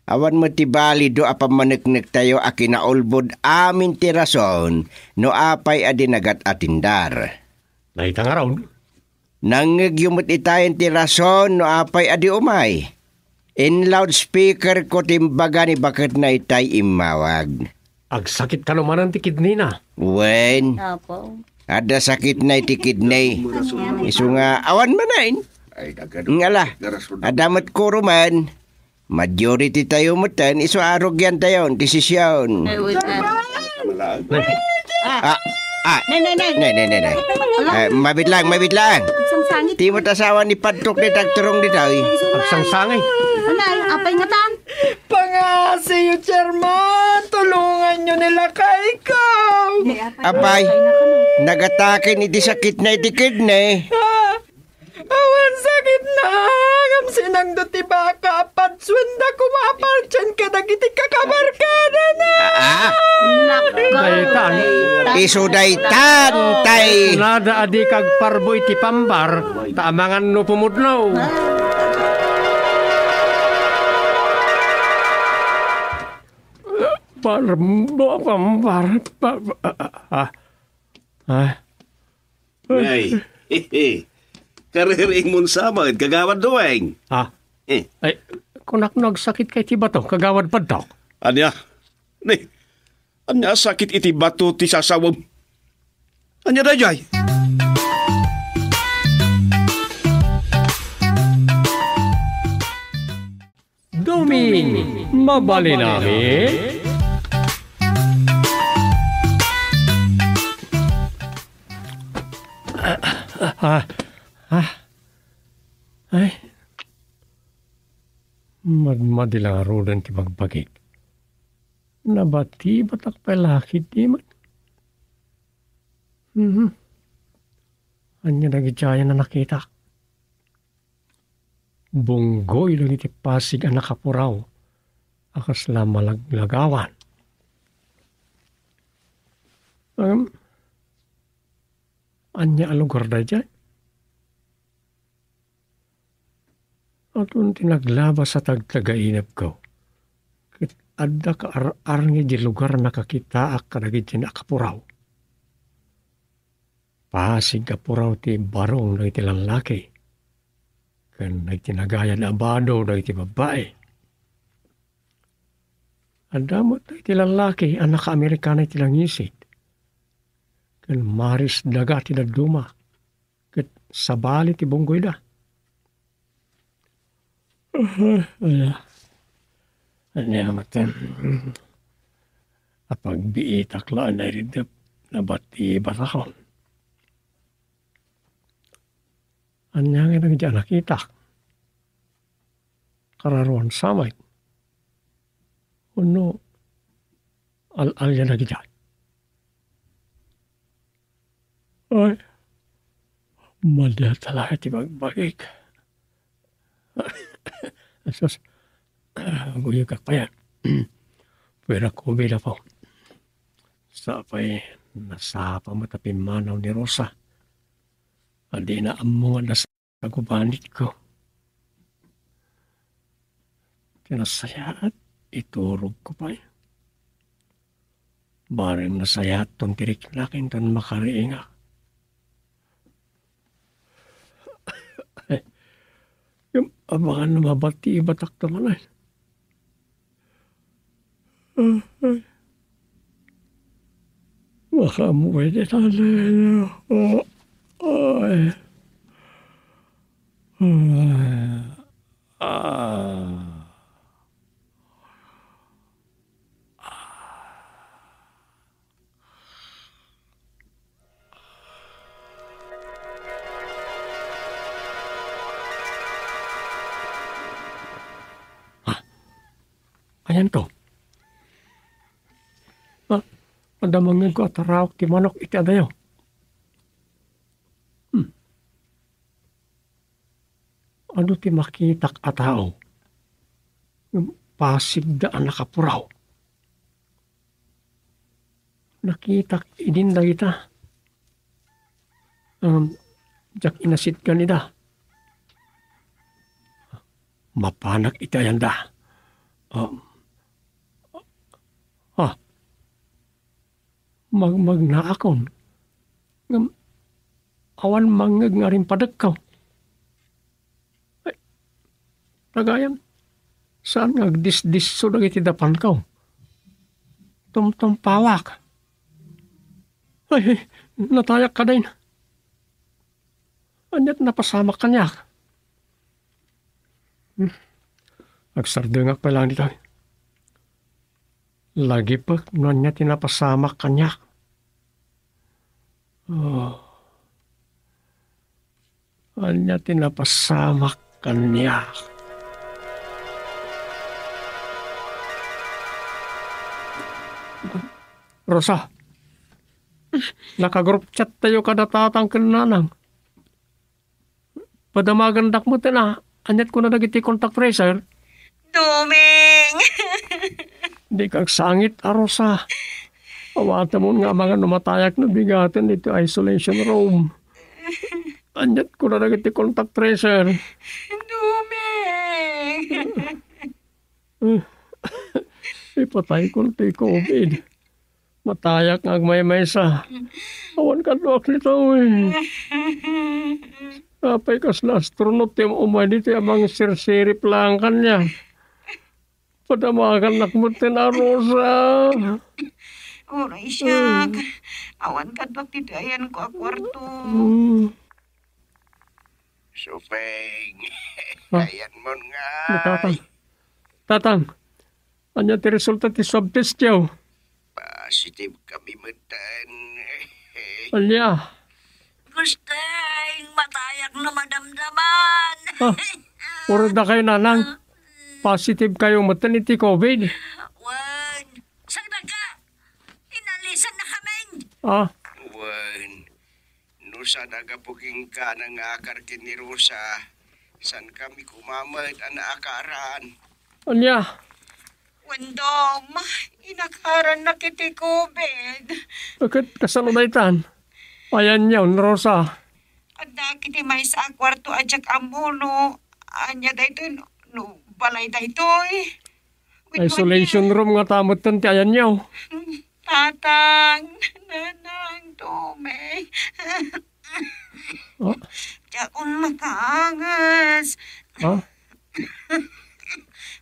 Awan mo tibali do apamaneknek tayo a kinaulbod amin ti rason no apay adinagat atindar. Naita nga raon. Nangyumot itayin ti rason no apay adi umay. In loudspeaker ko timbaga ni bakit na itay imawag. Agsakit ka naman ang ti kidney na. Wen, Opo. ada sakit na iti kidney. Isu nga awan manain. Ngala, adamat ko ruman. Majority tayo mutan, iso arog yan tayo, desisyon. Nay. Mabit lang. Sangsangit. Di mo tasawa ni Padtok ni tagturong di tayo. Agsangsangay. Anay, apay nga tan. Pangasi yung chairman, tulungan nyo nila kay ikaw. Apay, nagatakin iti sakit na iti kidney. Awan sakit na, ngam sinangdo ti baka, patswenda kumapartyan ka dagiti kakabarkada na. Daytan. Isudaytan, tay. Nada adi kag parbo iti pambar. Taamangan no pumudlaw. Parbo pambar. Ay, kariring mo sa Kagawad Duweng. Ay, kunak nagsakit kay ti bato, Kagawad Padok. Anya? Anya sakit iti bato ti sasawam. Anya dayay? Doming, mabali namin. Ay. Madmadila rodan ti magbagik. Nabati batak pelakit di man. Anya nagijaya na nakita. Bunggoy lang iti pasig ang nakapuraw. Akas la malaglagawan. Anya alugar da dyan. Atun tinaglaba sa tagtagainap ko. Adda ka ar nga di lugar nakakita ak kadagit din akapuraw. Pasig kapuraw ti barong na iti lalaki. Kan nagtinagayan abado na iti babae. Adamot na iti lalaki anak Amerikana iti langisit. Kan maris daga ti naduma. Kat sabali ti bunggoy da. Ano matan? Apag biitakla na rin na bati batakon. Anya nga nang dyan nakita. Kararuan samay. Uno, al-alya na dyan. Ay, madya talaga ti magbagik. Asos, guyagak pa yan. Pwera ko bila po. Sapay, nasapa matapin manaw ni Rosa. Adi na amungan na sa kagubanit ko. Tinasayat, iturog ko pa yan. Barang nasayat tong tirik lakin tan makariinga. Yung abangan na mabati batak tamanan. Makamuwi di tayo. Ay. ayan ko. Madamangan ko at arawak ti manok iti adayo. Ano ti makitak a tao? Yung pasig daan nakapuraw. Nakitak idinda kita. Jak inasit ka nida. Mapanak itayanda. Magnaakon. Awan mangag nga rin padagkaw. Ay, tagayan. Saan nga dis-disso na iti dapan kaw? Tumtumpawak. Ay, natayak ka din. Anyat napasamak ka niya. Agsardungak pa lang dito. Lagi pa, nanya tinapasamak ka niya. Anya tinapasamak ka niya. Rosa, nakagroup chat tayo kada tatang kananang. Padamagan dak mo na, anyat ko na nagiti contact tracer. Duming! Di kag sangit, Rosa. Awata mo nga mga numatayak na bigatin dito isolation room. Anyat ko na nagiti contact tracer. Duming! Ipatay ko ti COVID. Matayak nga agmay-may sa. Awan ka doak nito eh. Apay kas na astronaut yung umay dito amang sirsirip lang kanya. Padamakan nakmutin na Rosa. Oray siya. Awan ka doak dito ayan ko a kwarto. Supeng. Ah. Ayan mo nga. Tatang. Anya ti resulta ti swab test yaw. Positive kami matan. Alya. Gusteng, matayak na madamdaman. Puro na kayo nanang. Positive kayong maternity COVID. Wan, sagda ka. Inalisan na kami. Wan, nusa nagapuging ka ng akar kini Rosa. San kami kumamad ang akaran. Alya. Wandom, inakaran na kiti COVID. Bakit kasalunaytan? Ayan yaw, Rosa. Ada kiti may sa kwarto ajak amuno. Anya dayto no balay dayto eh. Isolation room nga tamot tan ti ayan yaw. Tatang, nanang, tume. Diakon makaangas.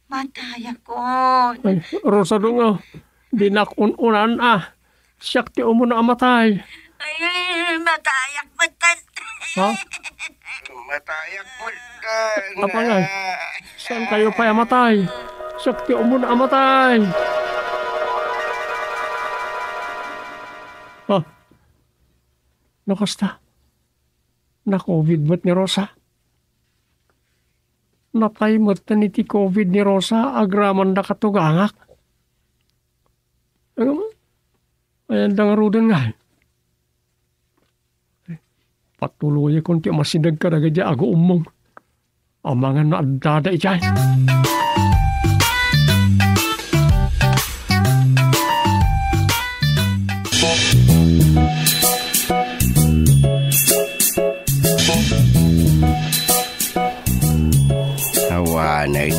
Mataya ko. Ay, Rosa dungaw. Dinakun-unan Siyak ti umuna amatay. Ay, matayak matan. Matayak matan. Apa nga? Saan kayo pa amatay? Siyak ti umuna amatay. Nakasta? Na-COVID ba't ni Rosa? Natay mo't na ti COVID ni Rosa, agraman na katugangak. Ayan da nga rudan nga. Patuloy kung ti masidag ka na gadya ago umong. Amangan na adada icay. Hawanan.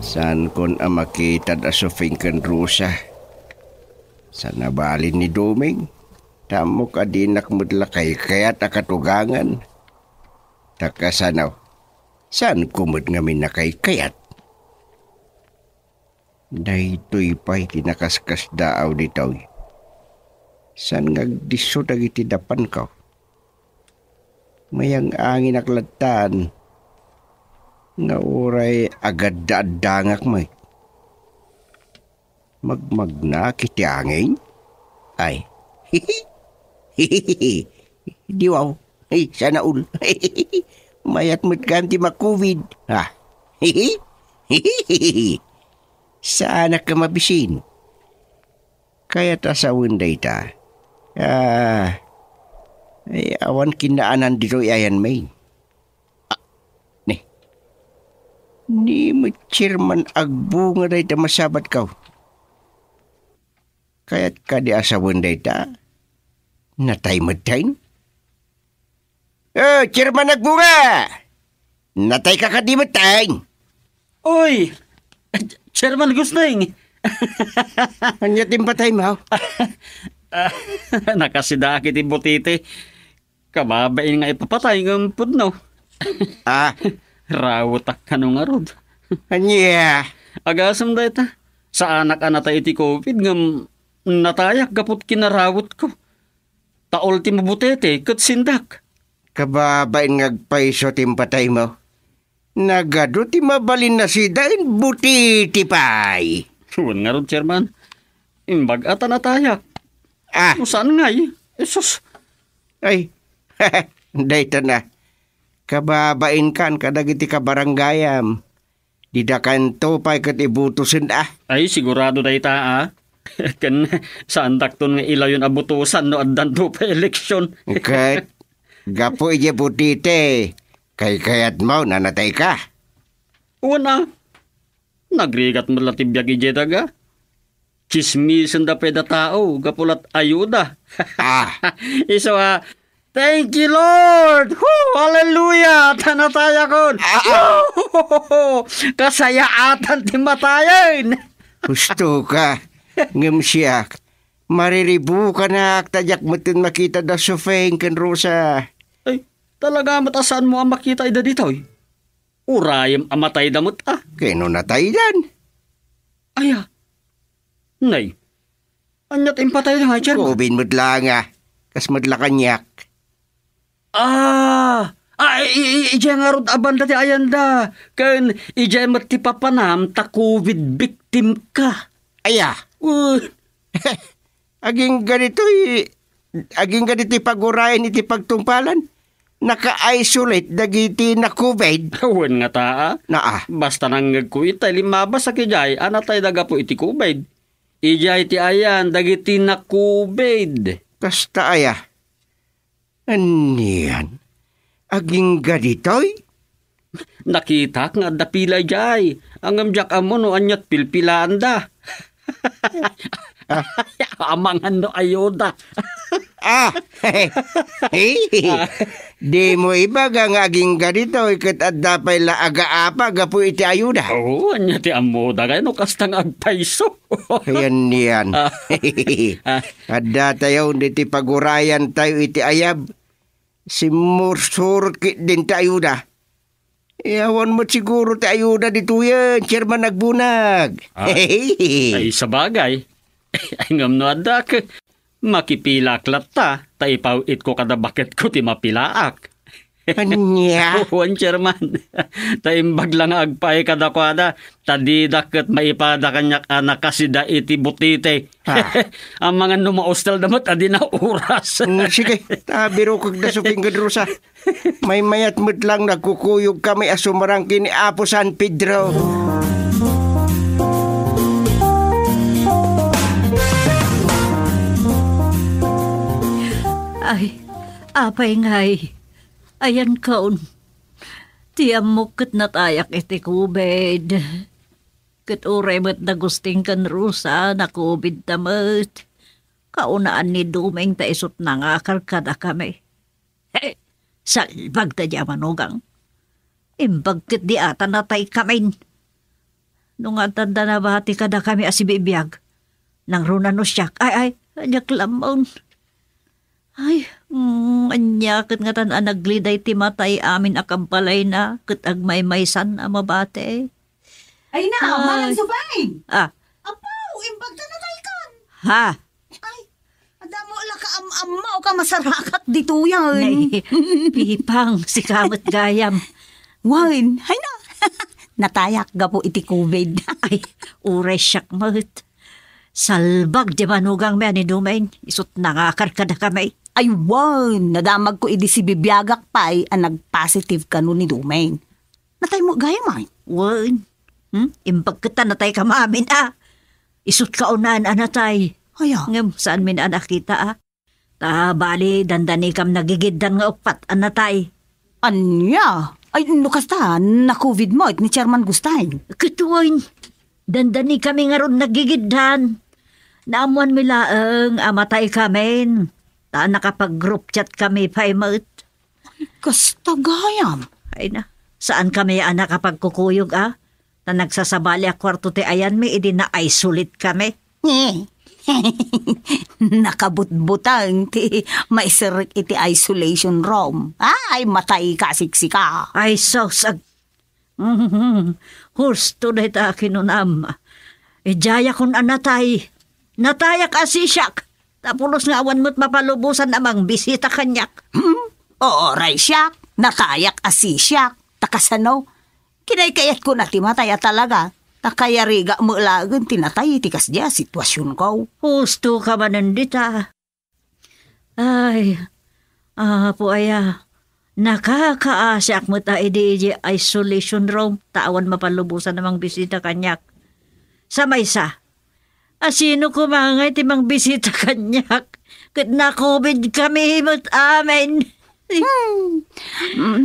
Saan kon ang makita da sufing kan Rosa? Sa nabalin ni Doming, tamo ka dinak mudlakay kaya't akatugangan. Takasanaw, saan kumud ngamin na kay kayat? Dahito'y pa'y tinakaskas daaw ditaw. Saan ngagdiso dagiti dapan ka? Mayang angin aklatan, nga oray agad daadangak mo. Magmagna kiti angin? Ay, hihihi. Di wow. Ay, sana ul. Mayat mo't kanti ma-COVID. Ha? Hihihi. Sana ka mabisin. Kaya ta sa winday ta. Ay, awan kinaanan dito ayan may. Ni mo chairman agbunga day ta masabat ka. Kaya't ka di asawin day ta. Natay matayin. Chairman agbunga! Natay ka di matayin. Oy! Chairman Gusling! Anya timpatay mo? Nakasidakit yung butite. Kababain nga ipapatay ng pudno. Rawutak ka nung arod. Anya? Agasam da ita. Sa anak-anak iti COVID ngam natayak gapot kinarawot ko. Taol ti mabutete kat sindak. Kababain ngagpaiso timpatay mo. Nagado ti mabalin na si dain butiti pay. Suwan nga rod, Chairman. Imbag ata natayak. Saan nga Esos. Ay, dayta na. Kababain kan kadagiti kabaranggayam. Didakan to pa'y kat ibutusin Ay, sigurado dayta Kan saan takton nga ilaw yun abutusan no addan to pa eleksyon. Kat, gapo ije butite. Kay-kayat mo nanatay ka. Una, nagrigat mo lang tibiyag ije daga. Chismisan da peda tao, gapulat ayuda. Iso thank you, Lord! Woo! Hallelujah! Tanataya kon! Kasayaatan ti matayan! Gusto ka, ngam siyak. Mariribu ka na tajak mo tin makita da sufeng kan Rosa. Ay, talaga matasan mo ang makita ida dito Urayam amatay damot Keno natay dan? Aya. Nay, anyat impatay na nga, Chairman. Kubin mo't lang kas madlakanyak. Ija nga rod aban dati ayanda. Kan ija mati papanam ta COVID victim ka. Aya. Aging ganito pagurayan iti pagtumpalan. Naka-isolate dagiti na COVID. Awan nga ta Basta nanggag ko itay limabas sa kijay anatay daga po iti COVID. Ija iti ayan dagiti na COVID. Kasta aya. Aniyan? Aging gaditoy? Nakita nga dapilay jay. Ang amjak amo no anyat pilpilaan da. Amangan no ayuda. Di mo ibaga nga aging gaditoy kat at dapay la aga-apa gapu iti ayuda. Anyat ti amo da kayo no kastang agpaiso. Ayan niyan. At datayaw ti pagurayan tayo iti ayab. Simursurkit din ta ayuda. Iyawan mo siguro ta ayuda dito yan, Chairman nagbunag. Ay sabagay. Ay ngam no adak. Makipilaklat ta ipawit ko kada bakit ko ti mapilaak. Anya? Uwan, Chairman. Taimbag lang agpay kada kwada. Tadidak at maipada kanyak anak kasida iti butite. Ang mga numaustal damat adi na oras. Sige, tabiro kag da suping gadrusa. May mayat mo't lang nagkukuyog kami asumarangkin ni Apo San Pedro. Ay, apay ngay. Ayan kaon. Tiyam mo kat natayak iti COVID. Kat uray mo't nagusting kan Rusa na COVID tamat. Kaunaan ni Dumeng ta isot na nga karkada kami. Salbag ta diya manugang. Imbag kat di ata natay kami. Nung atanda na bahati kada kami asibibiyag. Nang runano siyak. Ay, anyak lamon. Ay, anya kat nga tan nagliday ti matay amin akampalay na kat agmay-maysan amabate. Ay na, manang subay! Apaw, imbag ta natay kan! Ha? Ay, adamo ala ka am-amaw ka masarakat dito yan. Nay, pipang si kamot gayam. Wine, hay na. Natayak ga po iti COVID. Ay, uray siyak mat. Salbag di manugang me ni Dumain. Isot na nga karkada kami. Ay, wine, nadamag ko idi si bibiyagak pa'y ang nag-positive ka nun ni Dumain. Natay mo gaya man. Wine, Imbag kita natay ka maamin Isut ka unan anatay. Aya. Ngam, saan min anak kita bali dandani kam nagigiddan nga upat anatay. Anya? Ay, kasta, na-COVID mo ni Chairman Gustay. Kituin, dandani kami nga ron nagigiddan. Naamuan milaang amatay kami. Nakapag-group chat kami paimot. Kasta gayam. Ay na, saan kami nakapagkukuyog Na nagsasabali kwarto ti ayan mi, idi na isolate kami. Nakabutbutang ti maiserik iti isolation room. Ay, matay kasiksika. Ay, sosag. Husto na ita kinunam. Ijaya kun anatay. Natayak asisyak. Tapulos nga awan mo't mapalubusan amang bisita kanyak. Oo, ray siyak. Natayak asisyak. Takasano. Kinaykayat ko na timataya talaga. Takayariga mo lagan tinatay tikas dia sitwasyon ko. Husto ka ba nandita? Ay, po nakakaasyak mo ta idi isolation room. Tawan mapalubusan namang bisita kanyak. Sa maysa, sino kumangay timang bisita kanyak? Kat na COVID kami himot amin.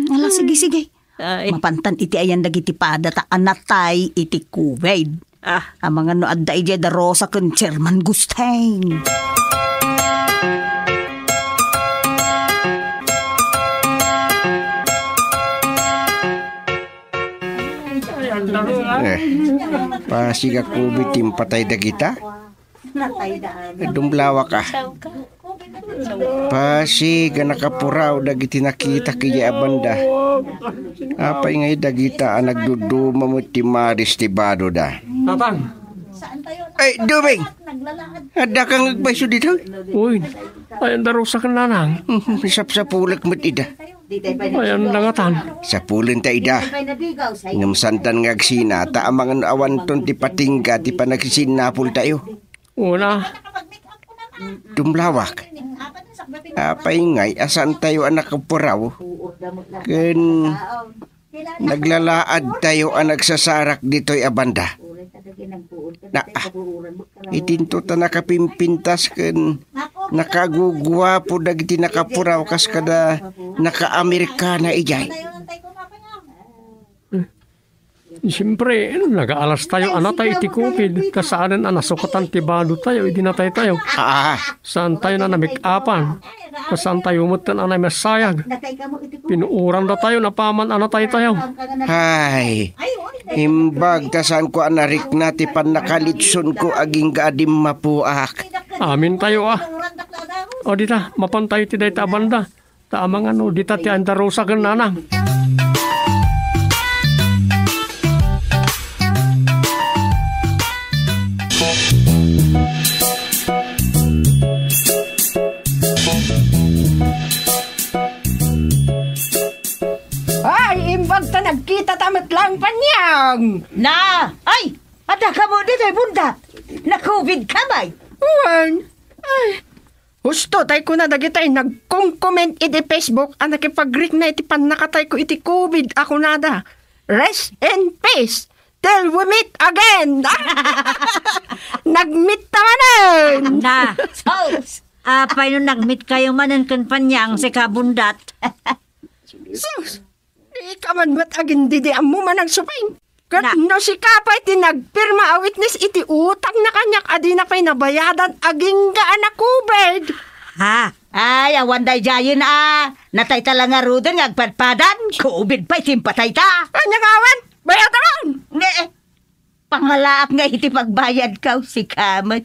Ala, sige. Ay. Mapantan iti ayan dagiti padata anatay iti COVID. Ang mga no adda iti darosa ken Chairman Gusteng. Pasiga COVID tim patay dagita. Dumlawa ka. Pasiga nakapuraw dagiti nakita kaya abanda. Apay ngay dagita ang nagduduma mo ti Maris ti Bado da. Tatang. Ay, Duming! Ada kang nagbayso dito? Uy, ayan daro sa kananang. Sap-sapulak mo't ida. Ayan langatan. Sa pulin ta ida. Ngamsantan ngagsina, taamangan awan ton ti patingga ti panagsinapul tayo. Una. Dumlawak. Apay ngay, asan tayo anak kapuraw? Ken naglalaad tayo ang nagsasarak dito'y abanda. Itinto ta nakapimpintas ken nakagugwapo dagiti nakapuraw kas kada naka-Amerikana ijay. Siyempre, nag-aalas tayo anatay iti COVID. Kasaanan nasukatan ti Bado tayo, idinatay tayo. Saan tayo na namik-apan? Kasaan tayo umutan anay masayag? Pinuuran na tayo, napaman anatay tayo. Hay, imbag tasan ko anarik na ti panakalitson ko aging gaadim mapuak. Amin tayo O dita, mapantay ti day ta banda. Taamang dita ti andarosa ken nanang. Nagkita tamat lang panyang. Ay! Ada ka mo dito ay bundat. Na-COVID ka ba? Uwan. Ay. Husto tay ko na dagitay nagkong-comment iti Facebook ang nakipag-greet na iti panakatay ko iti COVID ako nada. Rest in peace till we meet again. Nag-meet tamanan. Na. Apay nung nag-meet kayo manan kan panyang si kabundat. Sus. Di ka man ba't agin didiam mo man ang supay? Kat no si kapay ti nagpirma a witness iti utang na kanyak adi na pa'y nabayadan aging gaan na COVID. Ay, awan day jayon natay talang nga rudan ngagpadpadan. COVID pa'y simpatay ta. Anyang awan, bayadan ron. Pangalaak nga iti pagbayad ka si kamat.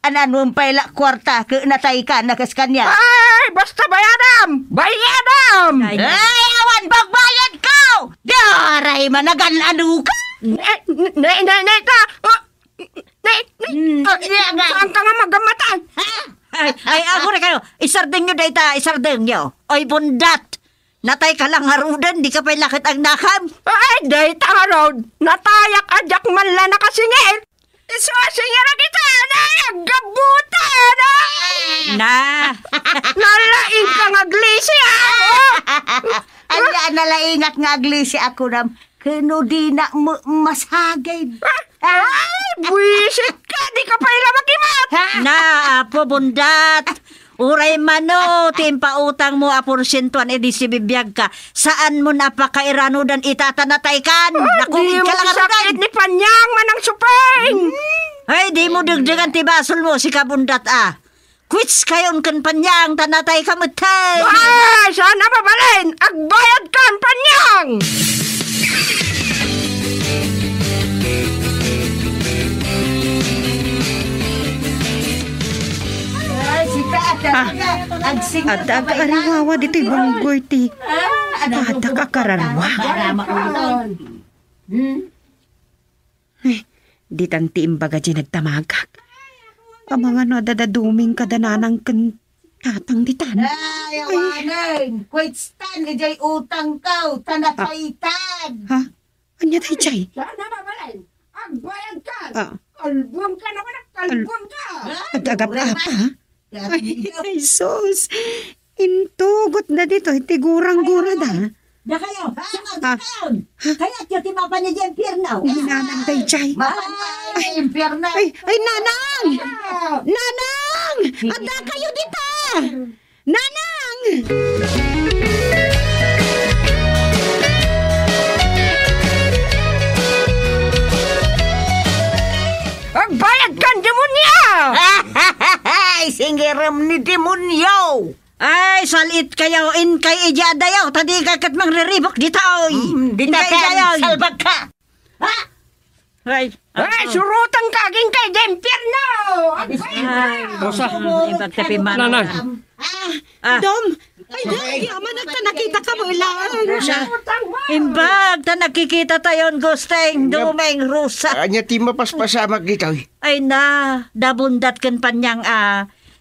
Ananong pala kwarta natay ka nakas kanya. Ay, basta bayadam! Bayadam! Ay, awan pagbayad ka! Daray managan ano ka? Saan ka nga magamatan? Ay, ako na kayo. Isardeng nyo dayta, isardeng nyo. Oy, bundat! Natay ka lang harudan, di ka pa'y lakit ang nakam. Ay, dayta harod. Natayak ajak man lang nakasingil. Iswasingil na kita, nagabutan! Nalaing ka nga glisi, Ay, nalaingat nga glisi ako nam. Hino di na masagay. Ay, buwisit ka! Di ka pa ila makimat! Na, apo bundat. Uray mano, timpautang mo a porsyentuan edi si bibiyag ka. Saan mo napakairano dan itatanatay kan? Nakubig ka lang sakit ni Panyang manang supeng! Ay, di mo dagdagan tibasol mo si kabundat Quits kayon kan Panyang, tanatay kamatay. Ay, sana mabalin! Agbayad kan Panyang! At agkariwawa dito'y banggoy ti. At agkararwa. Ditang ti imbaga dyan nagtamagak. Ang mga no dadaduming kadananang katang ditan. Ay, awanan. Quits tan, ijay utang kau, tanataytan. Ha? Anya tayo chay? Sana mabalin! Agbayad ka! Ah. Kalbuang ka naman ang kalbuang ka! At agap-apa ha? Ay, sus. Intugot na dito. Tigurang-gura na. Na kayo, kaya tiyo timapa ni Jem Piernaw. Nanang tayo chay. Ay, impyerno. Ay, nanang! Nanang! Ada kayo dito! Nanang! Agbayad ka, demonyo! Ay, singiram ni demonyo. Ay, salit kayo in kay ijadayaw. Tadi ka kat mangriribok dito. Di na ka, salbag ka. Ha? Ay, Ay, surutan ka aging kay Dempierno! Rosa. ibag tapi man. Nanay. Dom! Ay, dahil yaman nagtanakita ka mo ilang. Imbag, ta nakikita tayon gusteng dumeng rusa. Anya ti mapaspasamak dito. Ay na, dabundat kan Panyang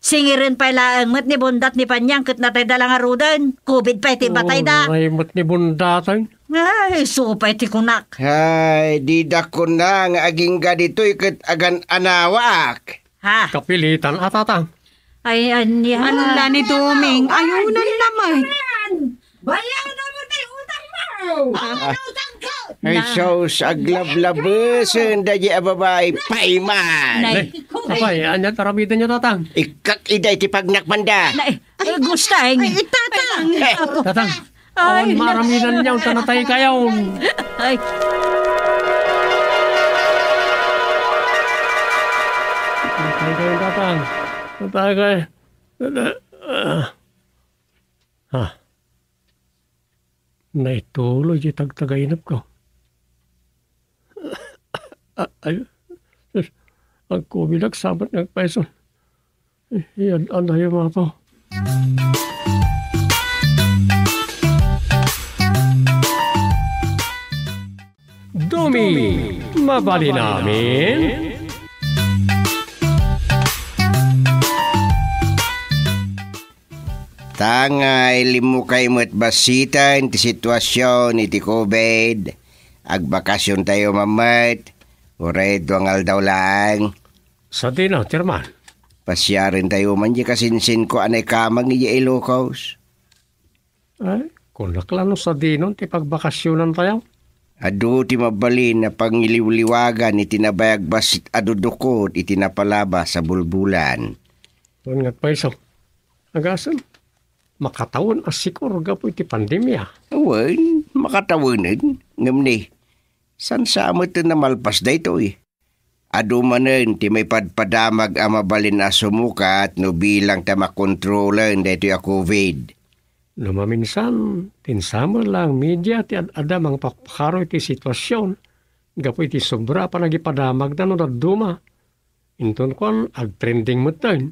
singirin pa ilang mat ni bundat ni Panyang kat natay dalang arudan. COVID pa iti batay da. Ay, mat ni bundatan. Ay, supay ti kunak. Ay, di dako na nga aging ga dito ikat agan anawak. Ha? Kapilitan atatang. Ay, anya. Ala ni Doming, ayunan naman. Bayan na mo tayo utang mo! Ay, sos aglablabesen da di ababay paiman. Nay, Apay, anya tarabitan niya tatang. Ikak iday ti pagnakbanda. nay, ay, gusteng. Ay, itatang. Tatang. Ay, Awan maraminan niya, tanatay kayo. Ay, Tanatay kayo, tatang. Tanatay kayo. Ha? Naituloy yung tagtagainap ko. Ay, ang kubilag sabat ng peso. Yan, ano yung mga po. Domi, mabali namin. Tangay limukay mo't basitan ti sitwasyon iti COVID. Agbakasyon tayo mamat. Uray duangal daw lang. Sa dinaw, Tirman. Pasyarin tayo man di kasinsin ko anay kamang iya Ilocos. Ay, kung naklano sa dinon, ti pagbakasyonan tayo. Adu ti mabalin na pangiliwliwagan iti nabayag basit adudukot iti napalaba sa bulbulan. Doon nga paiso. Agasan, makatawon as sikur gapo iti pandemya. Awan, makatawanan. Ngam ni, san sa amot na malpas da ito eh. Adu manen ti may padpadamag ang mabalin na sumukat no bilang ta makontrolan da ito yung COVID. Lumaminsan, tinsama lang media ti ada mga pakpakaro iti sitwasyon. Gapo iti sobra pa nagipadamag na no duma. Inton kon ag-trending mo tayo.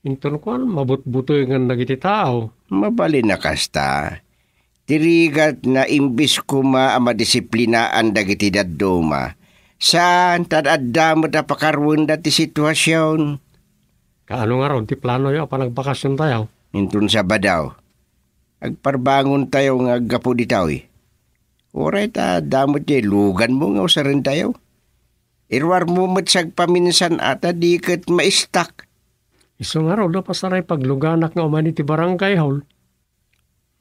Inton kon mabutbutoy nga nagiti tao. Mabalin na kasta. Tirigat na imbis kuma ang madisiplinaan dagiti daduma. Saan tadadda mo na pakarwan dati sitwasyon? Kaano nga ron, ti plano yung panagbakasyon tayo. Intun sa badaw. Agparbangon tayo nga gapo di tao eh. Oray ta damot niya lugan mo nga usarin tayo. Irwar mo matsag paminsan ata di kat maistak. Iso nga ron, pasaray pagluganak nga umani ti barangay hall.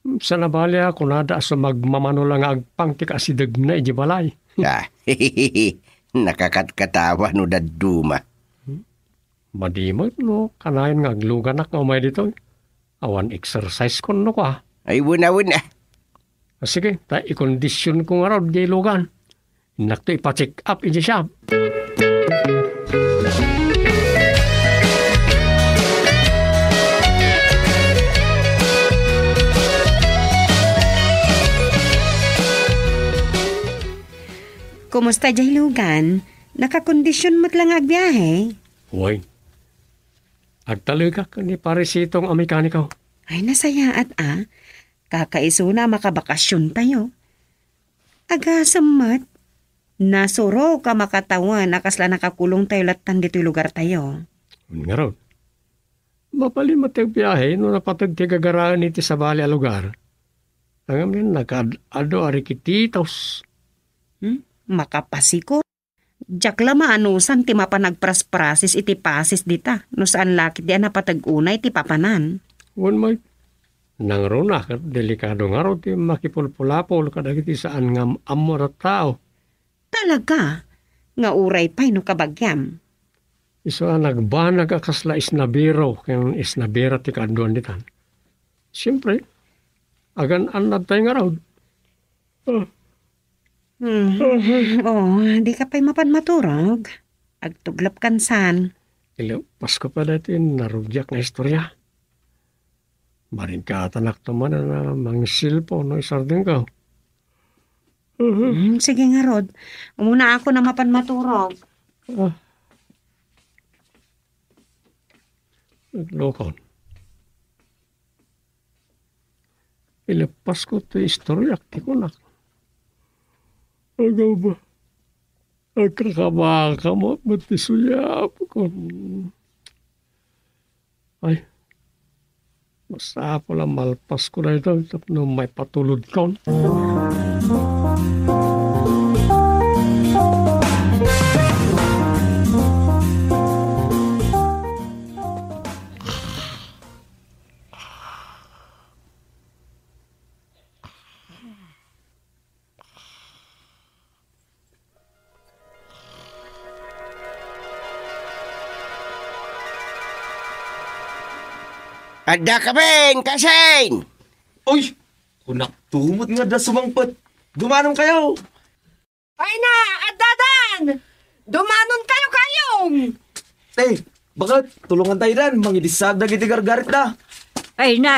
Sa nabalya ako nada sa magmamano lang agpangtik asidag na ijibalay. Nakakatkatawa no daduma. Madimot no, kanayon nga agluganak nga umay dito. Awan exercise ko no ka. Ay, wuna. Sige, i-condition ko nga raw di lugan. Inak to ipa-check up iji siya. Kumusta jay lugan? Nakakondisyon mo't lang agbiyahe? Uy, agtalaga ka ni paresitong mekaniko. Ay, nasayaat Kakaiso na makabakasyon tayo. Agasamat, nasuro ka makatawan nakasla nakakulong tayo latan dito'y lugar tayo. Nga raw. Mapalin mo tayo biyahe no napatag tigagaraan iti sa bali a lugar. Ang amin nagkado arikititos. Makapasiko. Diyak lamaanusan ti mapanagprasprasis iti pasis dita. No saan lakit di napatag-unay ti papanan. Wan may nang runa kat delikado nga raw ti makipulpulapol kadagiti saan nga amor at tao. Talaga? Nga uray pa'y no kabagyam. Iso nagbanag akasla isnabiro kaya isnabira ti kaduan ditan. Siyempre, agan anad tayo nga raw. Di ka pa'y mapanmaturog. Agtuglap kansan. Ilo, Pasko pa dati narugyak na istorya. Marin ka atanak naman na mangsilpo no isardin ka. Sige nga, Rod. Umuna ako na mapanmaturog. Lokon. Ilapas ko ito istorya. Di ko na. Agaw ba? Agkakabaka mo. Matisuyap ko. Ay. Basta po lang malpas ko na ito. No, may patulod ko. Ada kabing, kasing! Uy! Kunak tumot nga da sumangpet. Dumanon kayo! Ay na, adadan! Dumanon kayong! Bakit? Tulungan tayo dan. Mangidisag na gitigargarit na. Ay na.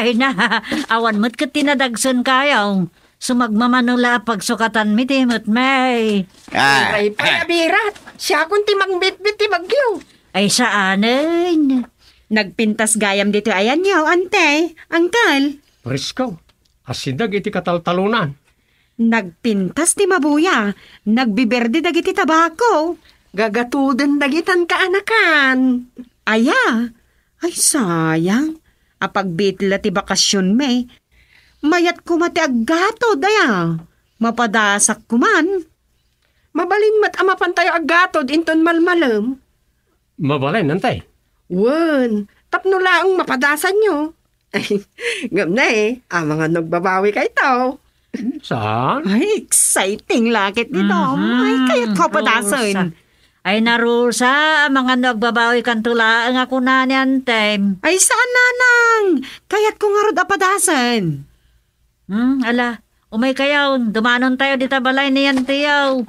Awan mo't katinadagson kayo. Sumagmamanula pagsukatan mitimot may. Ay, payabirat. Siya kung timang bit-bit ti bagyo. Ay saanin? Nagpintas gayam dito ayan niyo, ante, angkal. Presko, asidag iti kataltalunan. Nagpintas ti mabuya, nagbiberde dagiti tabako. Gagatuden dagitan kaanakan. Aya, ay sayang. Apagbitla ti bakasyon may. Mayat kumati aggato daya. Mapadasak kuman. Mabalin mat amapan tayo aggatod inton malmalam. Mabalay, nantay. Wan, tapno laang mapadasan nyo. Ay, ngam na ang mga nagbabawi kay to. Saan? Ay, exciting lakit nito. Ay, kaya't kapadasan. Ay narusa, mga nagbabawi kan tula ang ako na ni Antem. Ay, saan nanang? Kaya't ko nga rod apadasan. Ala, umay kayaw, dumanon tayo dita balay ni Antiyaw.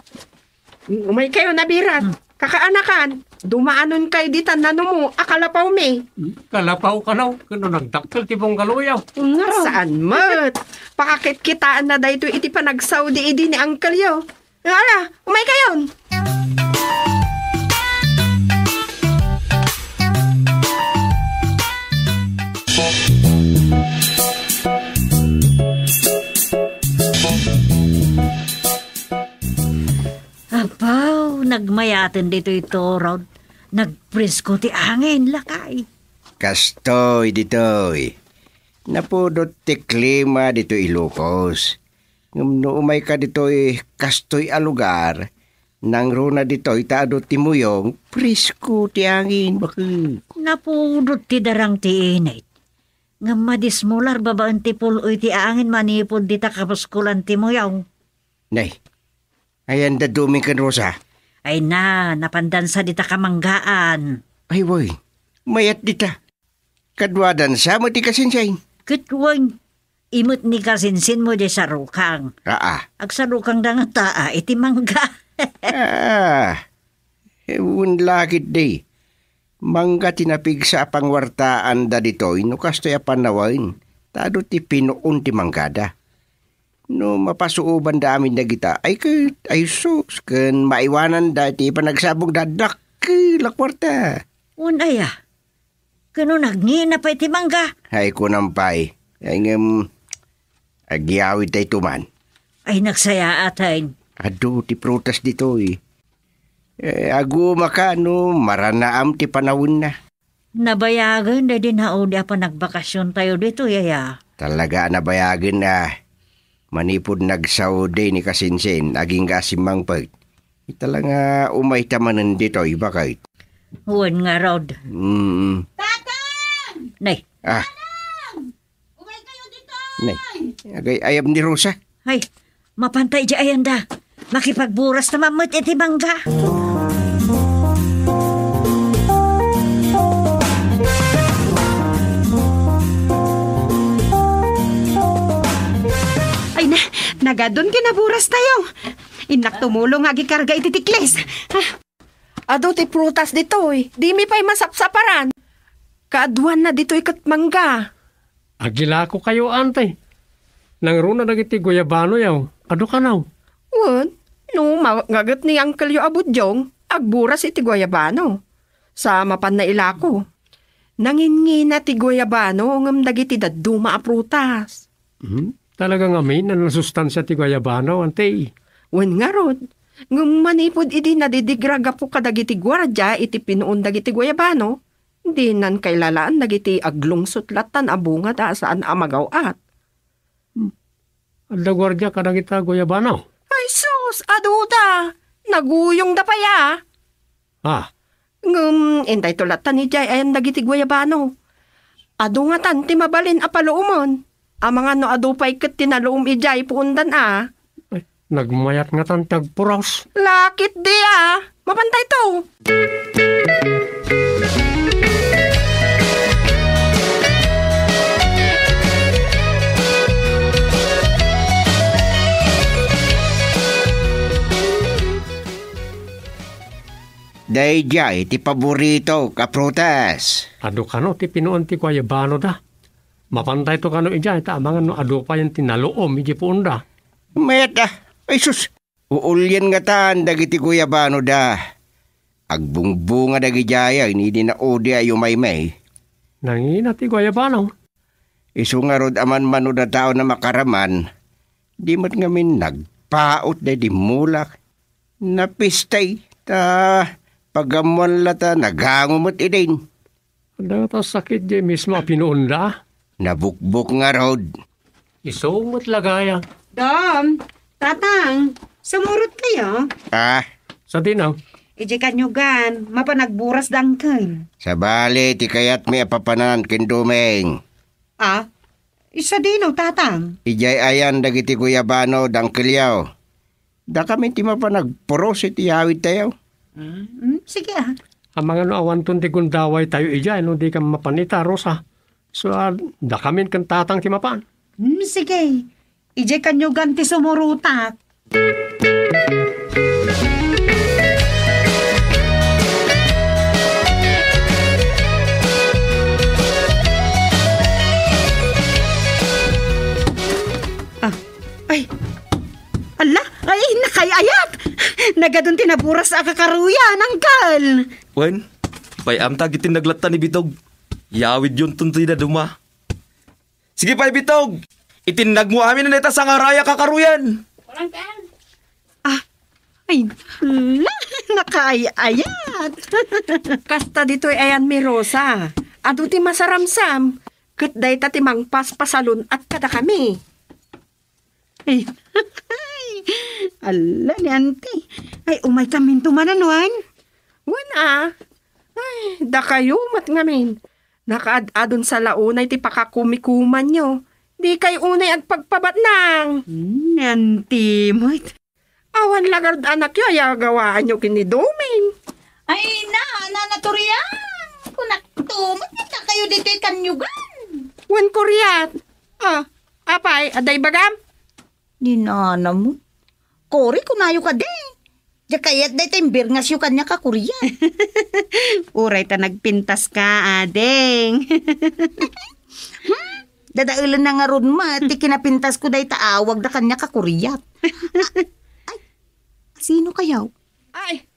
Umay kayo nabirat. Kakaanakan, dumaanon kay ditan na mo, akalapaw me. Kalapaw ka na, kano nagdaktil tibong galuyaw. Nga saan mat? Pakakit kitaan na dahito iti panagsaudi idi ni Uncle yo. Ala, umay kayon. Abaw, nagmayatin dito ito, Rod. Nagpresko ti angin, lakay. Kastoy ditoy. Napudot ti klima dito Ilocos. Ngam no umay ka ditoy kastoy a lugar. Nang runa ditoy taado ti muyong presko ti angin. Bakit? Napudot ti darang ti init. Nga madismular babaan ti puloy ti angin manipod dita kapaskulan ti mo yaw. Nay, ayan da duming kan Rosa. Ay napandansa dita kamanggaan. Ay woy, mayat dita. Kadwadan sa mo ti kasinsay. Kitwang, imot ni kasinsin mo di sa rukang. Ag sa rukang da nga taa, iti mangga. Ewan lakit day. Mangga tinapig sa pangwartaan da ditoy, no kastoy panawain. Tado ti pinuon ti manggada. No mapasuuban da amin da kita, ay sus, kan maiwanan da ti panagsabog dadak, lakwarta. Unaya, kano nagnina pa iti mangga? Ay kunampay, ay agyawid tayo tuman. Ay nagsaya atay. Ado ti prutas ditoy. Aguma ka, no, maranaam ti panahon na. Nabayagan na din hao di pa nagbakasyon tayo dito, yaya. Talaga nabayagan na. Manipod nagsaudi ni kasinsin, aging kasimang pag. Italang umay tamanan dito, iba kahit. Huwag nga, Rod. Tatang! Nay. Tatang! Umay kayo dito! Nay, ayam ni Rosa. Ay, mapantay di ayanda. Makipagburas na mamut iti mangga. Ay na, nagadon kinaburas tayo. Inak tumulong agi karga iti tikles. Ado ti prutas ditoy. Di mi pa'y masapsaparan. Kaaduan na ditoy kat mangga. Agila ko kayo, antay. Nangruna nagiti guyabano yaw. Ado ka naw? Wan, no, magagat ni Uncle Yo Abudyong, agburas iti guayabano. Sa mapan na ilako. Nangingina ti guayabano ngam dagiti daduma a prutas. Talagang amin na nasustansya ti guayabano, antay. Wan nga rod, ngam manipod iti nadidigraga po kadagiti gwardiya iti pinuon dagiti guayabano, hindi nan kailalaan dagiti aglong sutlatan a bunga da saan amagaw-at. Alda gwardiya kadagita guayabano. Ay sus, aduda, naguyong da pa ya. Intay tulatan ni Jay ayan dagiti guayabano. Ado nga tan ti mabalin a paluumon. Ang mga no ado pa'y kat tinaluum ijay puundan a. Ay, nagmayat nga tan tagpuras. Lakit di mapantay to. Dayjay, ti paborito, kaprutas. Ado ka no, ti pinuon ti guayabano da. Mapantay to ka no ijay, mga no ado pa yung tinaluom, iji puunda. Mayat ay sus, uulyan nga taan dagiti guayabano da. Agbungbunga dagijaya, hindi na odi ayo may. Nangina ti guayabano. Isu nga rod aman mano da tao na makaraman, di mat ngamin nagpaot da di mulak. Napistay, pagamuan lata, nagangumot idin. Ada ta sakit di mismo pinuunda. Nabukbuk nga rod. Isumot lagaya. Dom, tatang, sumurot kayo. Sa dinaw. Iji kanyugan, mapanagburas dangken. Sa bali, ti kayat may apapanan kindumeng. Isa dinaw, tatang. Ijay ayan dagiti guyabano dangkelyaw. Da kami ti mapanagpuros iti hawid tayo. Sige Ang mga no awan ti gundaway tayo ijay, no di ka mapanita, Rosa. So, da kami kan tatang ti mapan. Sige. Ije kanyugan ti sumurutak. Ay, nakayayat! Nagadun tinaburas sa kakaruyan, Uncle! Wen, pay amta gitin naglata ni Bitog. Yawid yun tuntoy na duma. Sige pay Bitog, itinag mo amin na neta sa ngaraya kakaruyan. Walang kan. Ay, nakayayat! Kasta dito'y ayan mi Rosa. Ado ti masaramsam. Kat day ta ti mangpas pasalon at kada kami. Ay, ala ni auntie. Ay, umay kami tumanan, Wan. Wan Ay, da kayo mat ngamin. Nakaad-adon sa launay ti pakakumikuman nyo. Di kay unay ang pagpabat nang. Nanti mo. Awan lagard anak yo, ayagawaan nyo kinidoming. Ay nanaturiyan. Kunaktumot na kayo dito kanyugan. Wan kuryat. Apay, aday bagam? Di nana mo. Kori kunayo ka din. Di kayat day timbir nga siyo kanya ka kuryan. Uray ta nagpintas ka, adeng. Dadailan na nga ron ma, ti kinapintas ko day taawag na kanya ka kuryat. Ay, sino kayaw? Ay,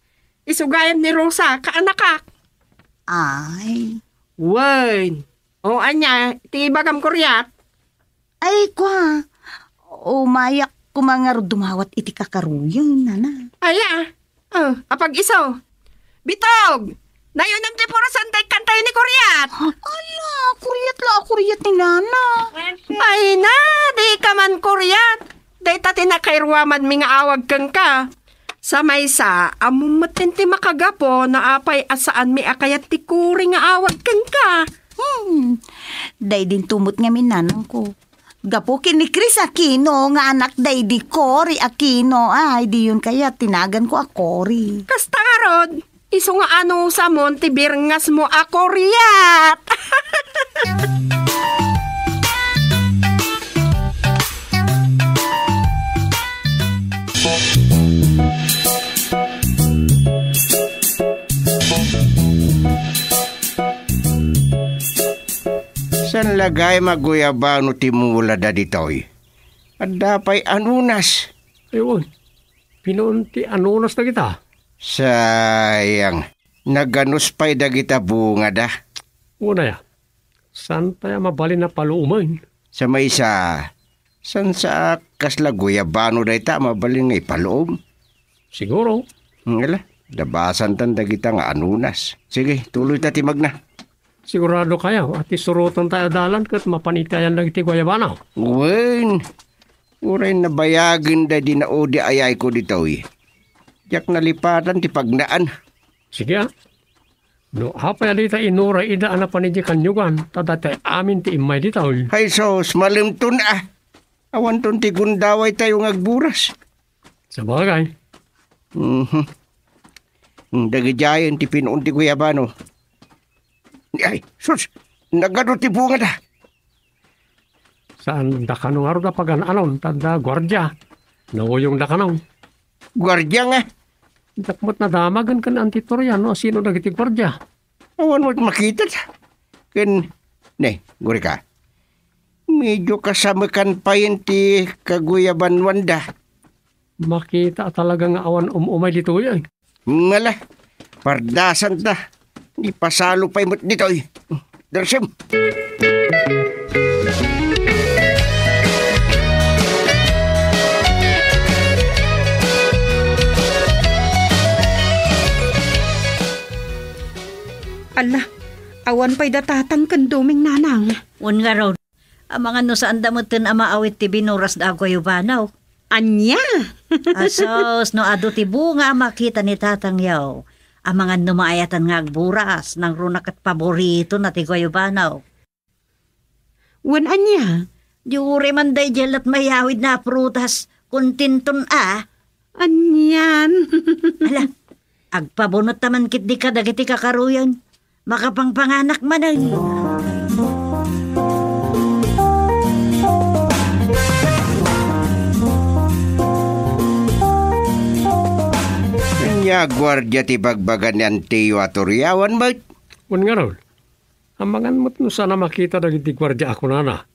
isugayan ni Rosa, kaanakak. Ay. Wan. O anya, ti bagam kuryat. Ay, kwa. Umayak ko mga dumawat iti kakaruyan, nana. Aya. Apag iso. Bitog! Nayunam ti puro santay kantay ni kuryat. Ala, kuryat ni nana. Ay na, di ka man kuryat. Day ta tinakairwaman mi nga awag kang ka. Sa maysa, amumatin ti makagapo na apay asaan mi akayat ti kuri nga awag kang ka. Day din tumot nga minanang ko. Gapo kini Chris Aquino nga anak day di Cory Aquino. Ay, di yun kaya tinagan ko a Cory. Kasta nga rod, iso nga ano sa monte birngas mo a kuryat. San lagay maguyabano ti mula da ditoy? At dapay anunas. Ewan, pinunti anunas na kita. Sayang, naganus pa'y da kita bunga da. Una ya, saan tayo mabalin na paluumain? Sa may isa, san sa kasla guyabano da ita mabalin nga ipaluom? Siguro. Ngala, dabasan tan da kita nga anunas. Sige, tuloy ta timag na. Sigurado kayo at isurutan tayo dalan kat mapanitayan lang iti guayabana. Wen, uray na bayagin da di na o di ayay ko dito eh. Yak nalipatan ti pagnaan. Sige no, hapay alita inura ida na panidya kanyugan, tadatay amin ti imay dito. Hay sos, malimton Awan ton ti gundaway tayo ngagburas. Sa bagay. Dagijayan ti pinuon ti guyabano. Ay, sus, nagano ti bunga da. Saan dakanong araw da pag-anon, tanda gwardya. Nawuyong dakanong. Gwardya nga. Dakmat na damagan kan antitorya, no? Sino nagiti gwardya? Awan mo't makita ta. Guri ka. Medyo kasama kan pa yun ti kaguyaban wanda. Makita talaga nga awan umay dito yan. Ngala, pardasan ta. Di pasalo pa'y mo't dito eh. Darsem. Ala, awan pa'y datatang kanduming nanang. Un nga raw, ang mga no saan damutin ang maawit ti binuras da agwayubanaw. Anya? Asos, no ado ti bunga makita ni tatang yaw. Ang mga numaayatan nga agburas ng runak at paborito na ti guayubanaw. Wan anya? Diuri man day jel at mayawid na prutas kuntinton Anyan? Ala, agpabunot taman kit di ka dagiti kakaruyan. Makapangpanganak man ay. Nya gwardya ti bagbagan yan ti waturyawan ba? Un nga raw, amangan mo't no sana makita dagiti gwardya ako nana.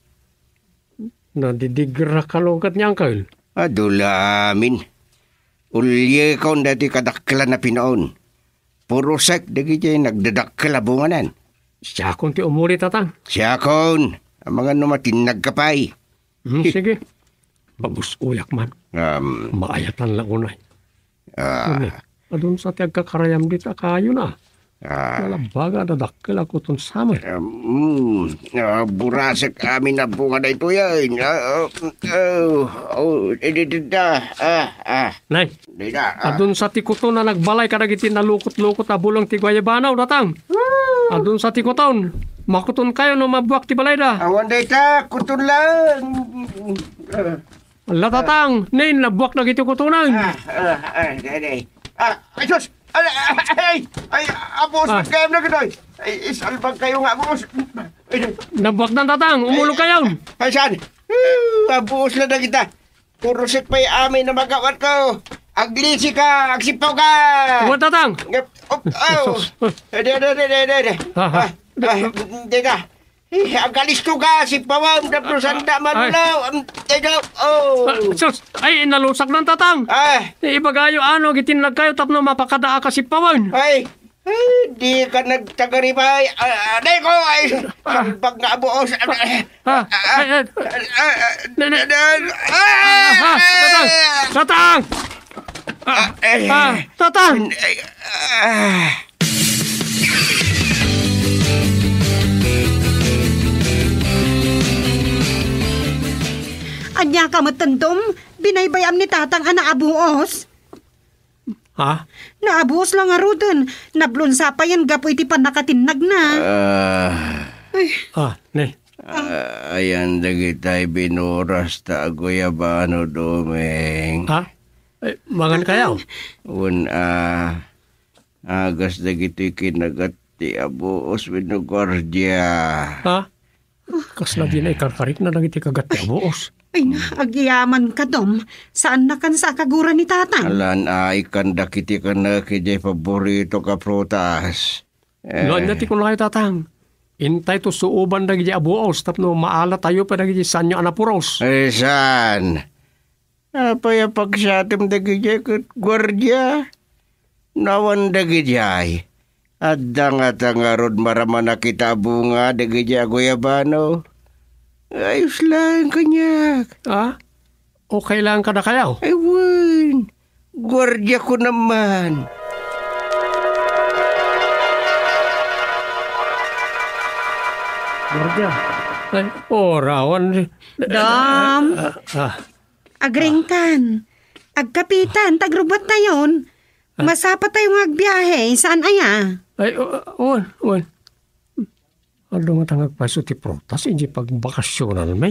Nadidigra kalungkat niyang kail. Adula amin. Ulye kaon dati kadakla na pinaon. Puro sek dagiti nagdadakla bunganan. Siya kon ti umuri tatang. Siya kaon, ang mga numatinag kapay. Sige, babus uyak man. Maayatan lang unay. Adun sa tiyag kakarayam dito kayo na. Nalabaga dadakkel ako itong summer. Burasek amin na bunga na ito yan. Nay, adun sa tikuton na nagbalay ka nagiti na lukot-lukot na bulang ti guayabanaw datang. Adun sa tikuton. makuton kayo no mabuak ti balay da. Awan day ta, kutun lang. Ala tatang, nain nabuak na giti kutunan. Ay, sus! Ay, abos, magkayam na ganoy. Ay, isalbag kayo nga, abos. Nabuak na tatang, umulog kayo. Ay, saan? Abos na na kita. Puro sit pa'y amin na magawat ko. Aglisi ka, agsipaw ka. Uwan tatang. Teka. Agalisto ka, si Pawang, tapos sanda manulaw. Teka, Sus, ay, nalusak ng tatang. Ibagayo ano, gitinlag kayo tapno mapakadaa ka si Pawan. Ay, di ka nagtagaribay. Aday ko, ay, salbag nga buos. Tatang! Tatang! Anya ka matandom, binaybayam ni tatang ana abuos. Ha? Naabuos lang nga rodon. Nablunsa pa yan, gapo iti pa nakatinag na. Ne. Ayan, dagitay binuras ta aguyabano domeng. Ha? Mangan kayaw? Agas dagiti kinagat ti abuos binugordya. Ha? Kas na din ay karkarik na dagiti kagat ti abuos. Ay, agyaman ka, Dom. Saan na kan sa kagura ni tatang? Alan ay kanda kiti ka na kiti paborito ka prutas. Noon nati ko na kayo tatang. Intay to suuban dagiti abuos tapno maala tayo pa dagiti sanyo anapuros. Ay, saan? Apaya pagsatim dagiti kat gwardya. Nawan dagiti ay. At dangat-angarod maraman na kita bunga dagiti aguyabano. Ayos lang, kanyak. Okay lang ka na kayaw? Aywan, gwardya ko naman. Gwardya? Ay, rawan. Dom, agringkan. Agkapitan, tagrubot na yun. Masapa tayong agbiyahe. Saan aya? Ay, Uwan. Ano nga tangag paso ti protas, hindi pagbakasyonan may?